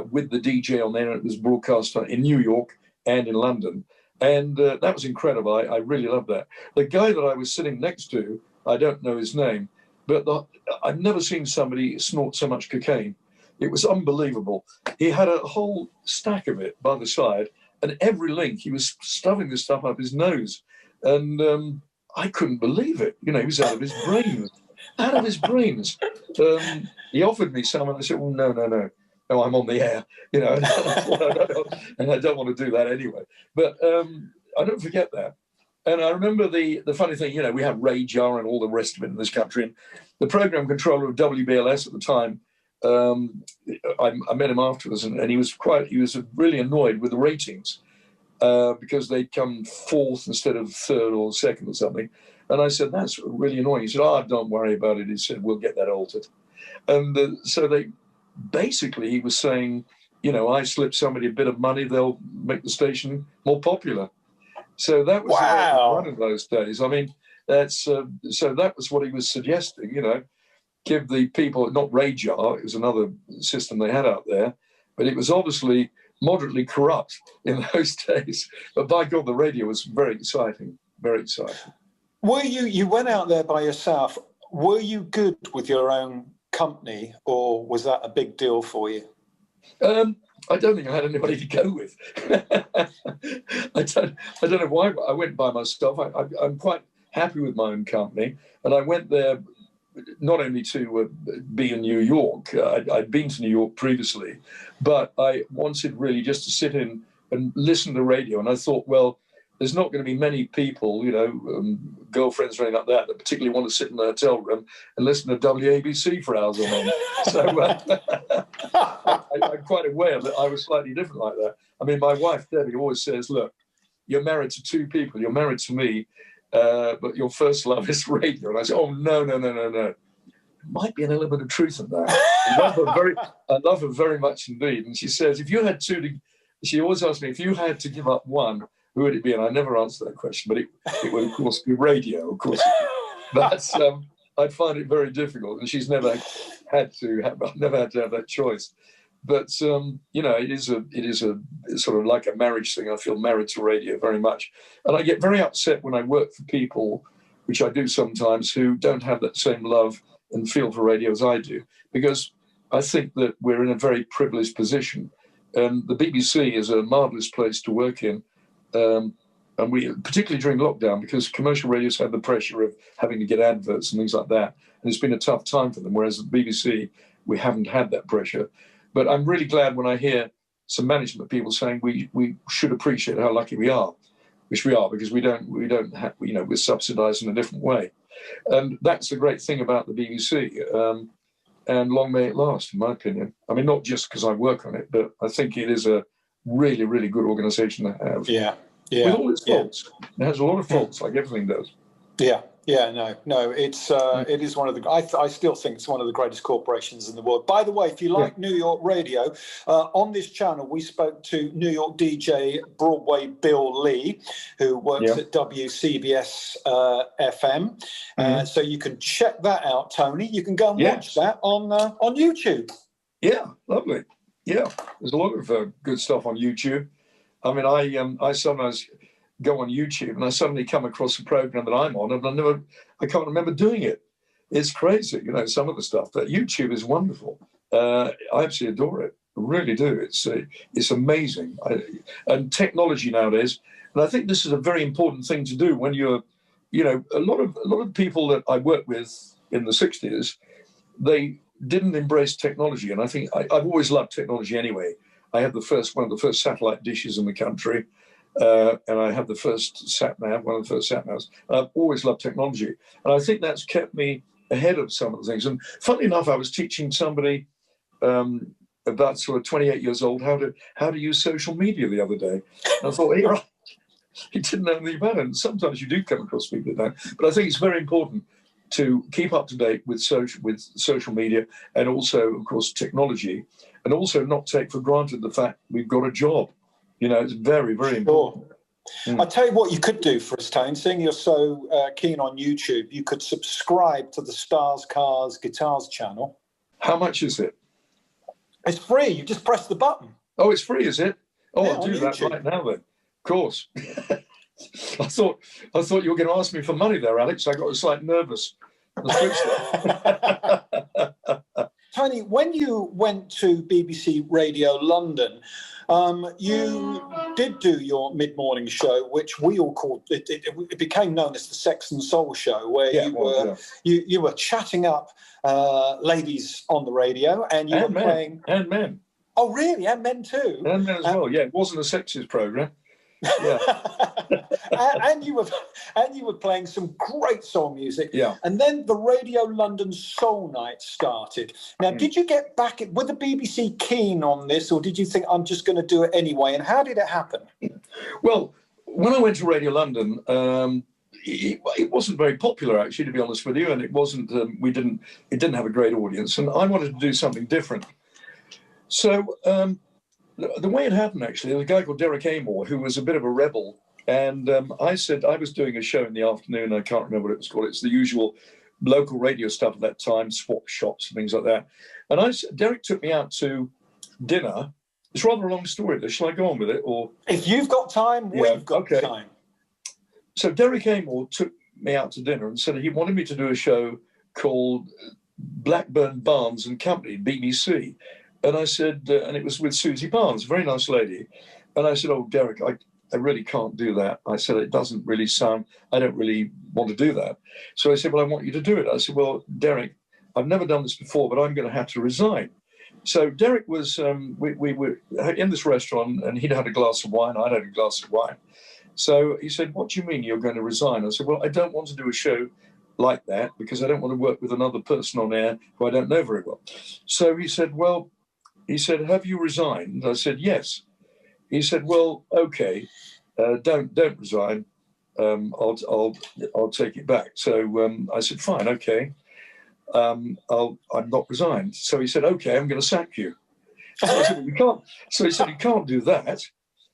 with the DJ on there, and it was broadcast in New York and in London. And that was incredible. I really loved that. The guy that I was sitting next to, I don't know his name, but I've never seen somebody snort so much cocaine. It was unbelievable. He had a whole stack of it by the side, and every link he was stuffing this stuff up his nose. And I couldn't believe it. You know, he was out of his brains. Out of his brains. He offered me some, and I said, well, no, I'm on the air. You know, and I don't want to do that anyway. But I don't forget that. And I remember the funny thing, you know, we have Ray Jar and all the rest of it in this country. And the program controller of WBLS at the time, I met him afterwards, and he was really annoyed with the ratings because they'd come fourth instead of third or second or something. And I said, that's really annoying. He said, oh, don't worry about it. He said, we'll get that altered. And so he was saying, you know, I slip somebody a bit of money, they'll make the station more popular. So that was one of those days. I mean, so that was what he was suggesting, you know, give the people, not Radar, it was another system they had out there, but it was obviously moderately corrupt in those days. But by God, the radio was very exciting, very exciting. Were you went out there by yourself, were you good with your own company, or was that a big deal for you? I don't think I had anybody to go with. I don't know why I went by myself. I'm quite happy with my own company, and I went there not only to be in New York. I'd been to New York previously, but I wanted really just to sit in and listen to radio. And I thought, well, there's not going to be many people, girlfriends or anything like that, that particularly want to sit in the hotel room and listen to WABC for hours on end. So I'm quite aware that I was slightly different like that. I mean, my wife, Debbie, always says, look, you're married to two people. You're married to me, but your first love is radio. And I said, oh, no. There might be an element of truth in that. I love her very much indeed. And she says, she always asks me, if you had to give up one, who would it be? And I never answer that question, but it would, of course, be radio, of course. That's, I'd find it very difficult. And she's never had to have that choice. But, it is a sort of like a marriage thing. I feel married to radio very much. And I get very upset when I work for people, which I do sometimes, who don't have that same love and feel for radio as I do, because I think that we're in a very privileged position. And the BBC is a marvellous place to work in. And we, particularly during lockdown, because commercial radios had the pressure of having to get adverts and things like that. And it's been a tough time for them, whereas at the BBC, we haven't had that pressure. But I'm really glad when I hear some management people saying we should appreciate how lucky we are, which we are, because we don't have, we're subsidised in a different way. And that's the great thing about the BBC. And long may it last, in my opinion. I mean, not just because I work on it, but I think it is a really, really good organisation to have. Yeah. With all its faults. It has a lot of faults, like everything does. No. It is one of the. I still think it's one of the greatest corporations in the world. By the way, if you like New York radio, on this channel we spoke to New York DJ Broadway Bill Lee, who works at WCBS FM. So you can check that out, Tony. You can go and watch that on YouTube. Yeah, lovely. Yeah, there's a lot of good stuff on YouTube. I mean, I sometimes go on YouTube and I suddenly come across a program that I'm on, and I can't remember doing it. It's crazy, some of the stuff. But YouTube is wonderful. I absolutely adore it. I really do. It's amazing. And technology nowadays, and I think this is a very important thing to do when you're, a lot of people that I worked with in the 60s, they didn't embrace technology. And I think I've always loved technology anyway. I had one of the first satellite dishes in the country. And I had the first sat-nav, one of the first sat-navs. I've always loved technology. And I think that's kept me ahead of some of the things. And funnily enough, I was teaching somebody about sort of 28 years old how to use social media the other day. And I thought, he didn't know anything about it. And sometimes you do come across people that don't. But I think it's very important to keep up to date with social media, and also, of course, technology, and also not take for granted the fact we've got a job. It's very, very important. I'll tell you what you could do for us, Tone. Seeing you're so keen on YouTube, you could subscribe to the Stars, Cars, Guitars channel. How much is it? It's free. You just press the button. Oh, it's free, is it? Oh, yeah, I'll do that right now then. Of course. I thought you were going to ask me for money there, Alex. I got slightly nervous. Tony, when you went to BBC Radio London, you did do your mid-morning show, which we all called it. It became known as the Sex and Soul Show, where you were chatting up ladies on the radio, and you were playing men. Oh, really? And men too? And men as well. Yeah, it wasn't a sexist program. Yeah. and you were playing some great soul music. Yeah. And then the Radio London Soul Night started. Now, did you get back? Were the BBC keen on this, or did you think, I'm just going to do it anyway? And how did it happen? Well, when I went to Radio London, it wasn't very popular, actually, to be honest with you, and it wasn't. It didn't have a great audience, and I wanted to do something different. So. The way it happened, actually, there was a guy called Derek Amor, who was a bit of a rebel. And I said, I was doing a show in the afternoon. I can't remember what it was called. It's the usual local radio stuff at that time, swap shops and things like that. And Derek took me out to dinner. It's rather a long story, though. Shall I go on with it? Or if you've got time, we've got time. So Derek Amor took me out to dinner and said he wanted me to do a show called Blackburn Barnes and Company, BBC. And I said, and it was with Susie Barnes, a very nice lady. And I said, oh, Derek, I really can't do that. I said, it doesn't really sound, I don't really want to do that. So I said, well, I want you to do it. I said, well, Derek, I've never done this before, but I'm going to have to resign. So Derek was, we were in this restaurant, and he'd had a glass of wine. I'd had a glass of wine. So he said, what do you mean you're going to resign? I said, well, I don't want to do a show like that because I don't want to work with another person on air who I don't know very well. So he said, have you resigned? I said, yes. He said, well, okay, don't resign. I'll take it back. So I said, fine, okay. I'm not resigned. So he said, okay, I'm going to sack you. So I said, well, you can't. So he said, you can't do that.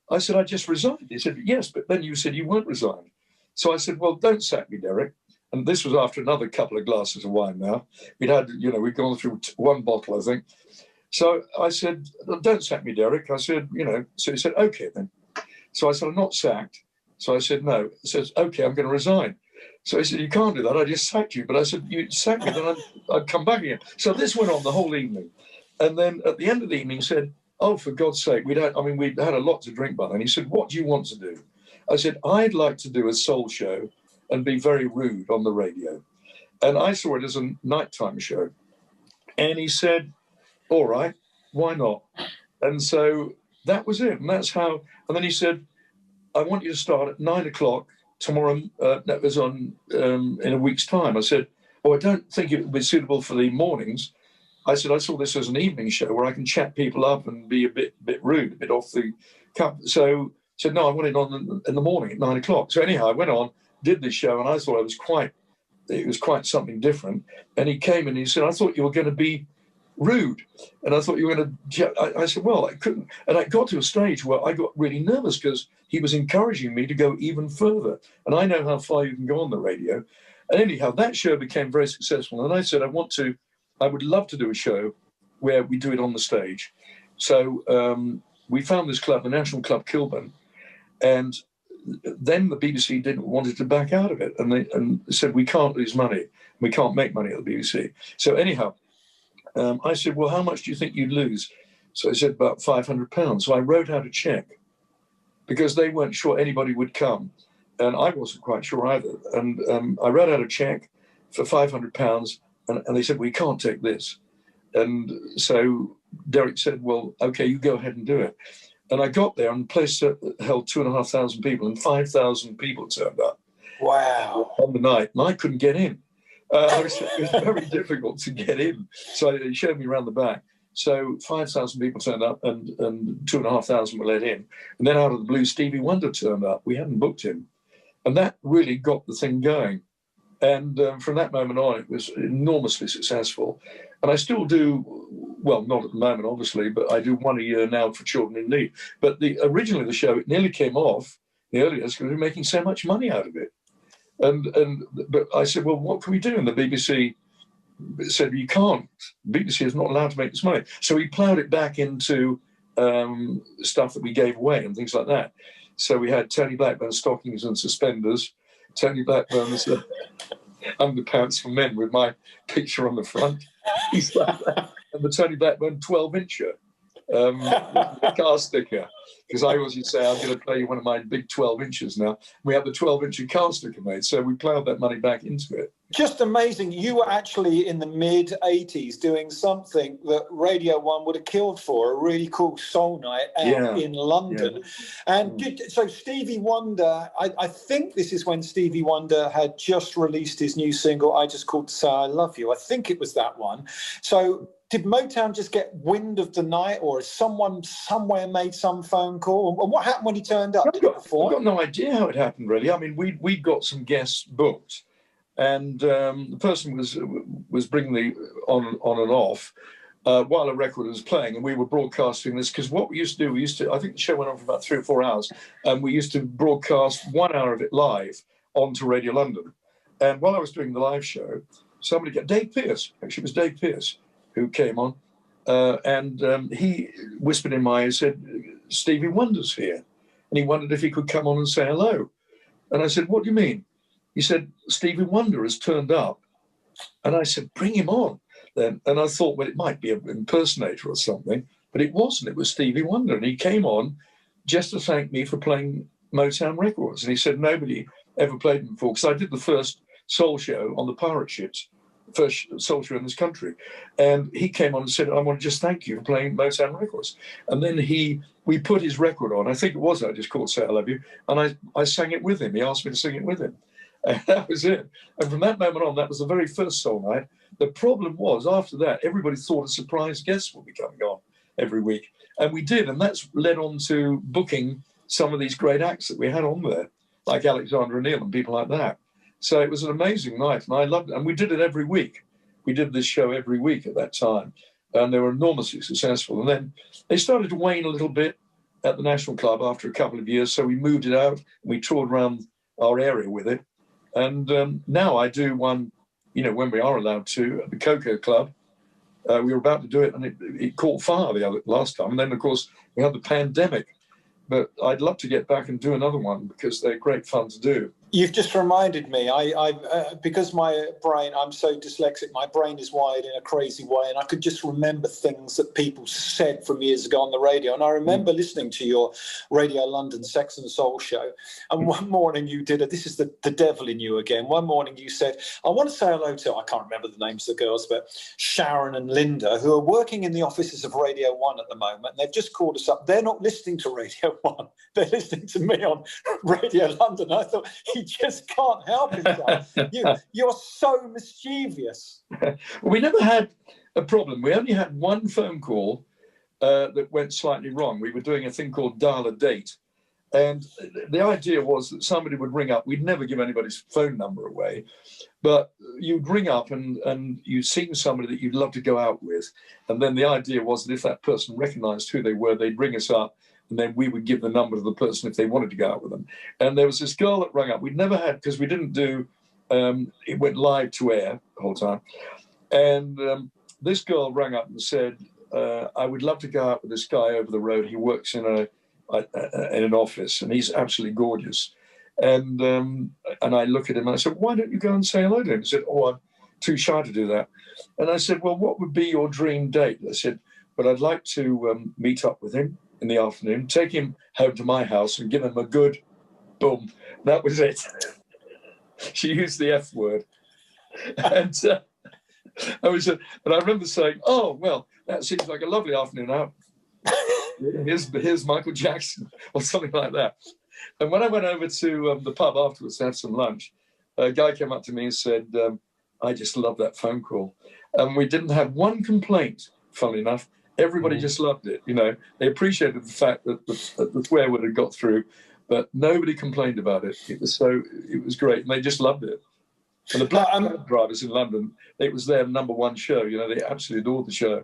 I said, I just resigned. He said, yes, but then you said you weren't resigned. So I said, well, don't sack me, Derek. And this was after another couple of glasses of wine now. We'd gone through one bottle, I think. So I said, don't sack me, Derek. I said, so he said, okay then. So I said, I'm not sacked. So I said, no. He says, okay, I'm going to resign. So he said, you can't do that. I just sacked you. But I said, you sacked me, then I'd come back again. So this went on the whole evening. And then at the end of the evening, he said, oh, for God's sake, we'd had a lot to drink by then. He said, what do you want to do? I said, I'd like to do a soul show and be very rude on the radio. And I saw it as a nighttime show. And he said, all right, why not? And so that was it. And that's how, and then he said, I want you to start at 9 o'clock tomorrow. That was on in a week's time. I said, oh, I don't think it would be suitable for the mornings. I said, I saw this as an evening show where I can chat people up and be a bit rude, a bit off the cuff. So I said, no, I want it on in the morning at 9 o'clock. So anyhow, I went on, did this show, and I thought it was quite something different. And he came and he said, I thought you were going to be rude. And I thought you were going to, I said, well, I couldn't. And I got to a stage where I got really nervous because he was encouraging me to go even further. And I know how far you can go on the radio. And anyhow, that show became very successful. And I said, I would love to do a show where we do it on the stage. So we found this club, the National Club Kilburn, and then the BBC wanted to back out of it, and they said, we can't lose money. We can't make money at the BBC. So anyhow, I said, well, how much do you think you'd lose? So I said, about £500. So I wrote out a check because they weren't sure anybody would come. And I wasn't quite sure either. And I wrote out a check for £500. And they said, we can't take this. And so Derek said, well, okay, you go ahead and do it. And I got there, and the place held 2,500 people, and 5,000 people turned up. Wow. On the night. And I couldn't get in. It was very difficult to get in. So he showed me around the back. So 5,000 people turned up, and 2,500 were let in. And then out of the blue, Stevie Wonder turned up. We hadn't booked him. And that really got the thing going. And from that moment on, it was enormously successful. And I still do, well, not at the moment, obviously, but I do one a year now for Children in Need. But originally the show, it nearly came off the earliest because we were making so much money out of it. But I said, well, what can we do? And the BBC said, you can't. The BBC is not allowed to make this money. So we ploughed it back into stuff that we gave away and things like that. So we had Tony Blackburn's stockings and suspenders, Tony Blackburn's underpants for men with my picture on the front. He's like that. And the Tony Blackburn 12-incher, the car sticker. Because I always used to say, I'm going to play you one of my big 12 inches now. We have the 12-incher car sticker made, so we ploughed that money back into it. Just amazing. You were actually in the mid-'80s doing something that Radio 1 would have killed for, a really cool soul night out in London. Yeah. And so Stevie Wonder, I think this is when Stevie Wonder had just released his new single, I Just Called to Say I Love You. I think it was that one. So did Motown just get wind of the night, or has someone somewhere made some phone call? And what happened when he turned up? I've got no idea how it happened, really. I mean, we got some guests booked, and the person was bringing the on and off while a record was playing, and we were broadcasting this, because what we used to do, I think the show went on for about 3 or 4 hours, and we used to broadcast 1 hour of it live onto Radio London. And while I was doing the live show, Dave Pearce, actually it was Dave Pearce, who came on, and he whispered in my ear, said, Stevie Wonder's here. And he wondered if he could come on and say hello. And I said, what do you mean? He said, Stevie Wonder has turned up. And I said, bring him on. then, and I thought, well, it might be an impersonator or something, but it wasn't. It was Stevie Wonder, and he came on just to thank me for playing Motown records. And he said nobody ever played them before, because I did the first soul show on the pirate ships, first soul show in this country. And he came on and said, I want to just thank you for playing Motown records. And then we put his record on. I think it was I Just Called Say I Love You. And I sang it with him. He asked me to sing it with him. And that was it. And from that moment on, that was the very first soul night. The problem was, after that, everybody thought a surprise guest would be coming on every week. And we did. And that's led on to booking some of these great acts that we had on there, like Alexander O'Neill and people like that. So it was an amazing night, and I loved it. And we did it every week. We did this show every week at that time, and they were enormously successful. And then they started to wane a little bit at the National Club after a couple of years, so we moved it out, and we toured around our area with it. And now I do one, when we are allowed to, at the Cocoa Club. We were about to do it, and it caught fire last time. And then, of course, we had the pandemic. But I'd love to get back and do another one, because they're great fun to do. You've just reminded me, because my brain, I'm so dyslexic, my brain is wired in a crazy way, and I could just remember things that people said from years ago on the radio. And I remember listening to your Radio London Sex and Soul show, and one morning you did this is the devil in you again. One morning you said, I want to say hello to, I can't remember the names of the girls, but Sharon and Linda, who are working in the offices of Radio 1 at the moment, and they've just called us up. They're not listening to Radio 1, they're listening to me on Radio London. I thought, he just can't help himself. You're so mischievous. Well, we never had a problem. We only had one phone call that went slightly wrong. We were doing a thing called Dial a Date. And the idea was that somebody would ring up. We'd never give anybody's phone number away. But you'd ring up and you'd seen somebody that you'd love to go out with. And then the idea was that if that person recognized who they were, they'd ring us up. And then we would give the number to the person if they wanted to go out with them. And there was this girl that rang up. We'd never had, because we didn't do, it went live to air the whole time. And this girl rang up and said, I would love to go out with this guy over the road. He works in an office, and he's absolutely gorgeous. And I look at him and I said, why don't you go and say hello to him? He said, oh, I'm too shy to do that. And I said, well, what would be your dream date? I said, but I'd like to meet up with him in the afternoon, take him home to my house and give him a good boom. That was it. She used the F word. And and I remember saying, oh, well, that seems like a lovely afternoon out. Here's Michael Jackson or something like that. And when I went over to the pub afterwards to have some lunch, a guy came up to me and said, I just love that phone call. And we didn't have one complaint, funnily enough. Everybody just loved it. They appreciated the fact that the swear word had got through, but nobody complained about it. It was great, and they just loved it. And the Black cab drivers in London, it was their number one show. They absolutely adored the show.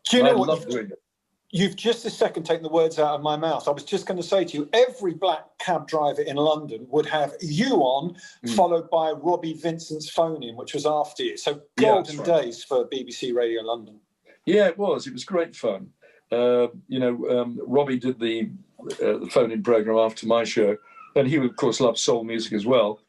Do you know I what? loved doing it. You've just a second taken the words out of my mouth. I was just going to say to you, every black cab driver in London would have you on, followed by Robbie Vincent's phone in, which was after you. So golden days for BBC Radio London. Yeah, it was. It was great fun. Robbie did the phone-in program after my show, and he, of course, loved soul music as well.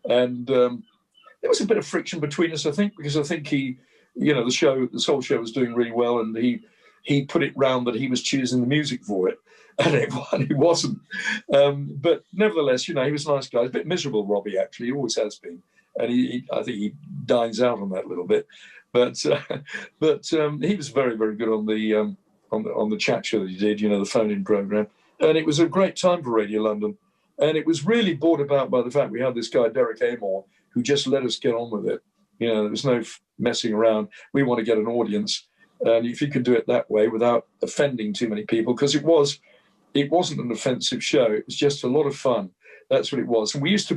And there was a bit of friction between us, I think, because I think he, the soul show was doing really well, and he put it round that he was choosing the music for it, and it wasn't. But nevertheless, he was a nice guy. He's a bit miserable, Robbie, actually. He always has been. And I think he dines out on that a little bit. But he was very, very good on the chat show that he did, the phone-in program. And it was a great time for Radio London. And it was really brought about by the fact we had this guy, Derek Amor, who just let us get on with it. There was no messing around. We want to get an audience. And if you could do it that way without offending too many people, because it wasn't an offensive show. It was just a lot of fun. That's what it was. And we used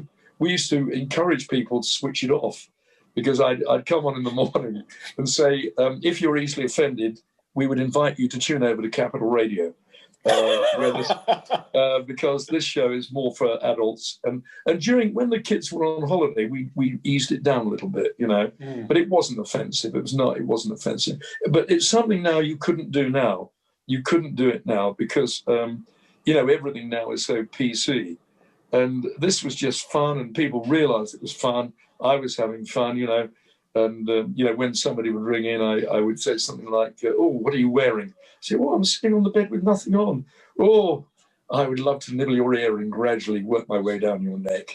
to encourage people to switch it off, because I'd come on in the morning and say, if you're easily offended, we would invite you to tune over to Capital Radio, because this show is more for adults. And when the kids were on holiday, we eased it down a little bit, but it wasn't offensive. It wasn't offensive. But it's something now you couldn't do now. You couldn't do it now because, everything now is so PC. And this was just fun, and people realized it was fun. I was having fun, And, when somebody would ring in, I would say something like, oh, what are you wearing? I say, well, I'm sitting on the bed with nothing on. Oh, I would love to nibble your ear and gradually work my way down your neck.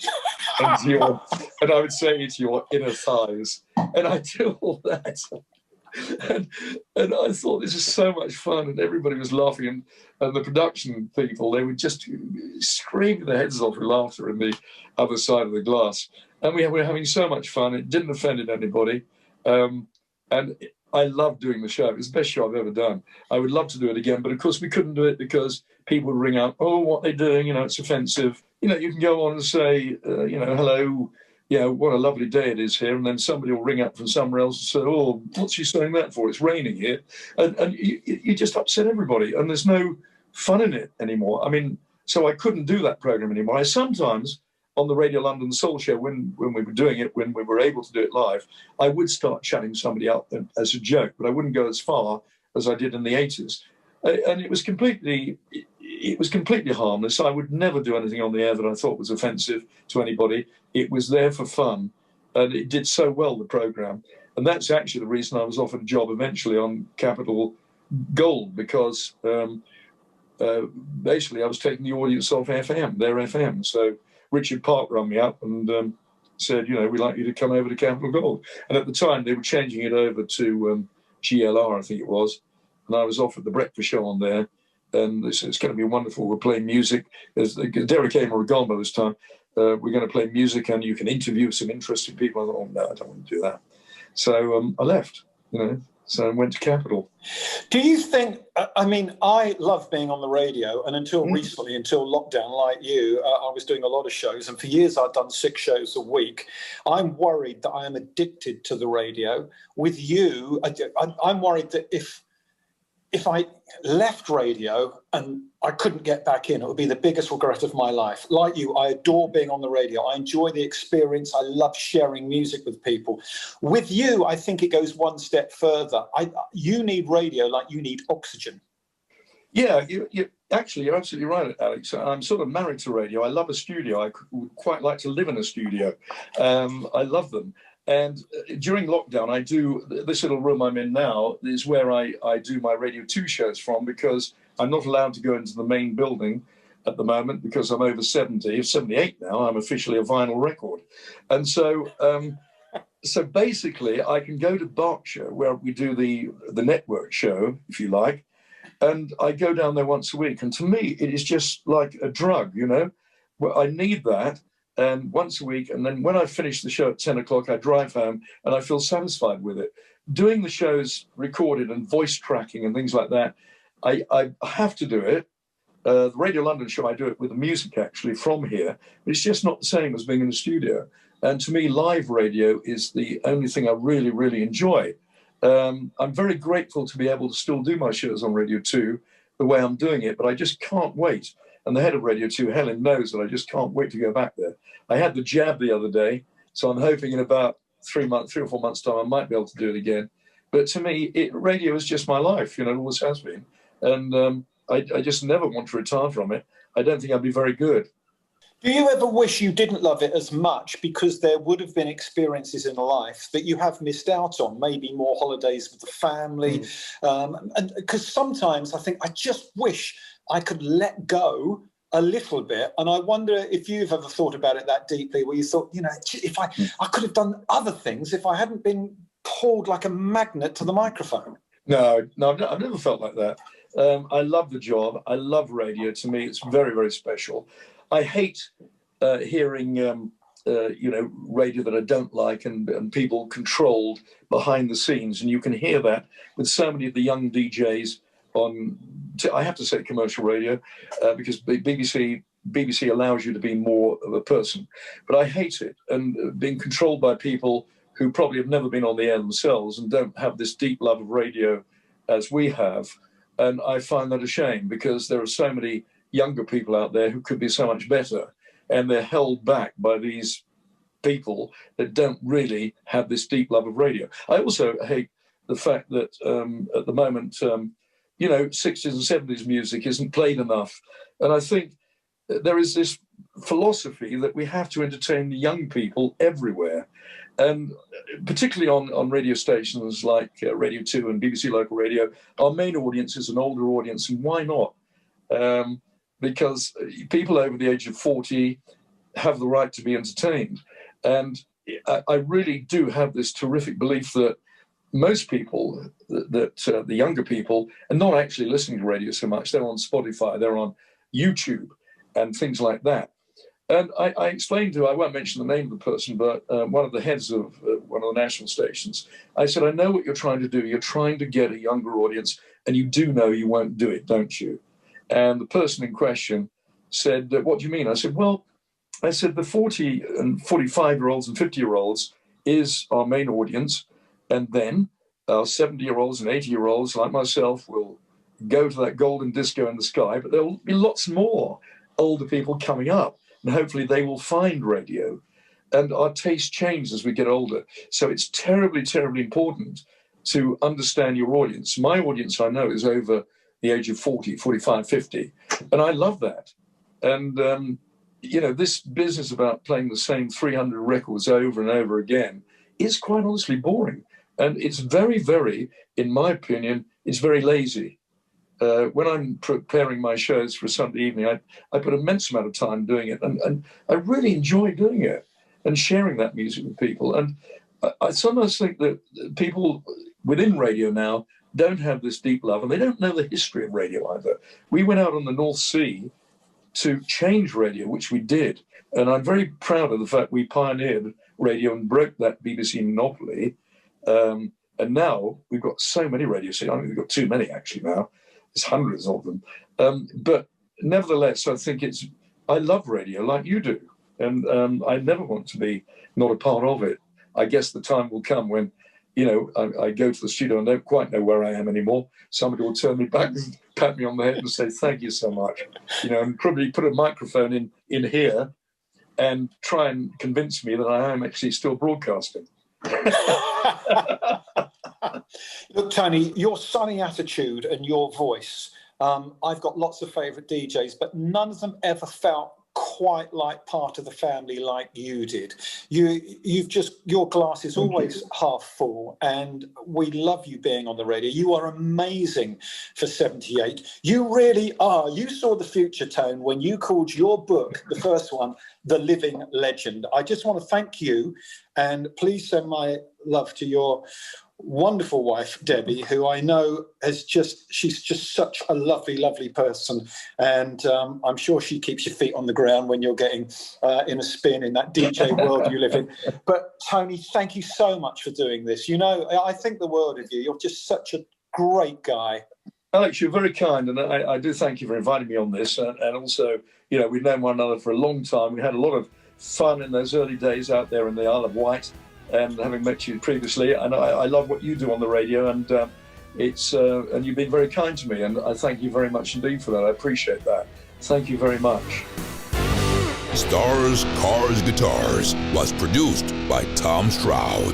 And I would say to your inner thighs. And I do all that. And I thought this is so much fun, and everybody was laughing, and the production people, they would just scream their heads off with laughter in the other side of the glass, and we were having so much fun. It didn't offend anybody, and I loved doing the show. It was the best show I've ever done. I would love to do it again, but of course we couldn't do it because people would ring up, oh, what are they doing, it's offensive. You can go on and say, hello, what a lovely day it is here. And then somebody will ring up from somewhere else and say, oh, what's she saying that for? It's raining here. And you just upset everybody. And there's no fun in it anymore. I mean, so I couldn't do that program anymore. I sometimes, on the Radio London Soul Show, when we were doing it, when we were able to do it live, I would start chatting somebody up as a joke, but I wouldn't go as far as I did in the 80s. And it was completely harmless. I would never do anything on the air that I thought was offensive to anybody. It was there for fun, and it did so well, the programme. And that's actually the reason I was offered a job eventually on Capital Gold, because basically I was taking the audience off FM, their FM. So Richard Park rang me up and said, we'd like you to come over to Capital Gold. And at the time, they were changing it over to GLR, I think it was. And I was offered the breakfast show on there. And they said, it's going to be wonderful. We're playing music. Derek Amer were gone by this time. We're going to play music and you can interview some interesting people. I thought, oh, no, I don't want to do that. So I left, so I went to Capital. Do you think, I love being on the radio, and until recently, until lockdown, like you, I was doing a lot of shows, and for years I'd done 6 shows a week. I'm worried that I am addicted to the radio. With you, I'm worried that if I left radio and I couldn't get back in, it would be the biggest regret of my life. Like you, I adore being on the radio. I enjoy the experience. I love sharing music with people. With you, I think it goes one step further. You need radio like you need oxygen. Yeah, you're absolutely right, Alex. I'm sort of married to radio. I love a studio. I would quite like to live in a studio. I love them. And during lockdown, I do, this little room I'm in now is where I do my Radio 2 shows from, because I'm not allowed to go into the main building at the moment because I'm over 70, 78 now. I'm officially a vinyl record. And so so basically I can go to Berkshire where we do the network show, if you like, and I go down there once a week. And to me, it is just like a drug, Well, I need that. And once a week, and then when I finish the show at 10 o'clock, I drive home and I feel satisfied with it. Doing the shows recorded and voice tracking and things like that, I have to do it. The Radio London show, I do it with the music actually from here, but it's just not the same as being in the studio. And to me, live radio is the only thing I really, really enjoy. I'm very grateful to be able to still do my shows on Radio 2 the way I'm doing it, but I just can't wait. And the head of Radio 2, Helen, knows that I just can't wait to go back there. I had the jab the other day, so I'm hoping in about 3 or 4 months' time I might be able to do it again. But to me, radio is just my life, it always has been. And I just never want to retire from it. I don't think I'd be very good. Do you ever wish you didn't love it as much because there would have been experiences in life that you have missed out on, maybe more holidays with the family? And because sometimes I think I just wish I could let go a little bit. And I wonder if you've ever thought about it that deeply, where you thought, if I could have done other things if I hadn't been pulled like a magnet to the microphone. No, I've never felt like that. I love the job. I love radio. To me, it's very, very special. I hate hearing, radio that I don't like and people controlled behind the scenes. And you can hear that with so many of the young DJs on, I have to say commercial radio, because BBC allows you to be more of a person. But I hate it, and being controlled by people who probably have never been on the air themselves and don't have this deep love of radio as we have. And I find that a shame, because there are so many younger people out there who could be so much better, and they're held back by these people that don't really have this deep love of radio. I also hate the fact that at the moment, 60s and 70s music isn't played enough. And I think there is this philosophy that we have to entertain the young people everywhere. And, particularly on radio stations like Radio 2 and BBC Local Radio, our main audience is an older audience, and why not? Because people over the age of 40 have the right to be entertained. And I really do have this terrific belief that most people, that the younger people, are not actually listening to radio so much. They're on Spotify, they're on YouTube and things like that. And I explained to, I won't mention the name of the person, but one of the heads of one of the national stations, I said, I know what you're trying to do. You're trying to get a younger audience, and you do know you won't do it, don't you? And the person in question said, what do you mean? I said, well, the 40 and 45-year-olds and 50-year-olds is our main audience. And then our 70-year-olds and 80-year-olds like myself will go to that golden disco in the sky, but there'll be lots more older people coming up. And hopefully they will find radio. And our taste changes as we get older. So it's terribly, terribly important to understand your audience. My audience, I know, is over the age of 40, 45, 50. And I love that. And, this business about playing the same 300 records over and over again is quite honestly boring. And it's very, very, in my opinion, it's very lazy. When I'm preparing my shows for Sunday evening, I put an immense amount of time doing it, and I really enjoy doing it and sharing that music with people. And I sometimes think that people within radio now don't have this deep love, and they don't know the history of radio either. We went out on the North Sea to change radio, which we did. And I'm very proud of the fact we pioneered radio and broke that BBC monopoly. And now we've got so many radio stations. I mean, we've got too many actually now. There's hundreds of them. But nevertheless, I think I love radio like you do. And I never want to be not a part of it. I guess the time will come when, I go to the studio and don't quite know where I am anymore. Somebody will turn me back and pat me on the head and say, thank you so much. And probably put a microphone in here and try and convince me that I am actually still broadcasting. Look, Tony, your sunny attitude and your voice, I've got lots of favourite DJs, but none of them ever felt quite like part of the family like you did. Your glass is always half full, and we love you being on the radio. You are amazing for 78. You really are. You saw the future, Tone, when you called your book, the first one, The Living Legend. I just want to thank you, and please send my love to your wonderful wife, Debbie, who I know she's just such a lovely, lovely person. And I'm sure she keeps your feet on the ground when you're getting in a spin in that DJ world you live in. But Tony, thank you so much for doing this. I think the world of you. You're just such a great guy. Alex, you're very kind. And I do thank you for inviting me on this. And also, we've known one another for a long time. We had a lot of fun in those early days out there in the Isle of Wight. And having met you previously, and I love what you do on the radio, and and you've been very kind to me, and I thank you very much indeed for that. I appreciate that. Thank you very much. Stars, Cars, Guitars was produced by Tom Stroud.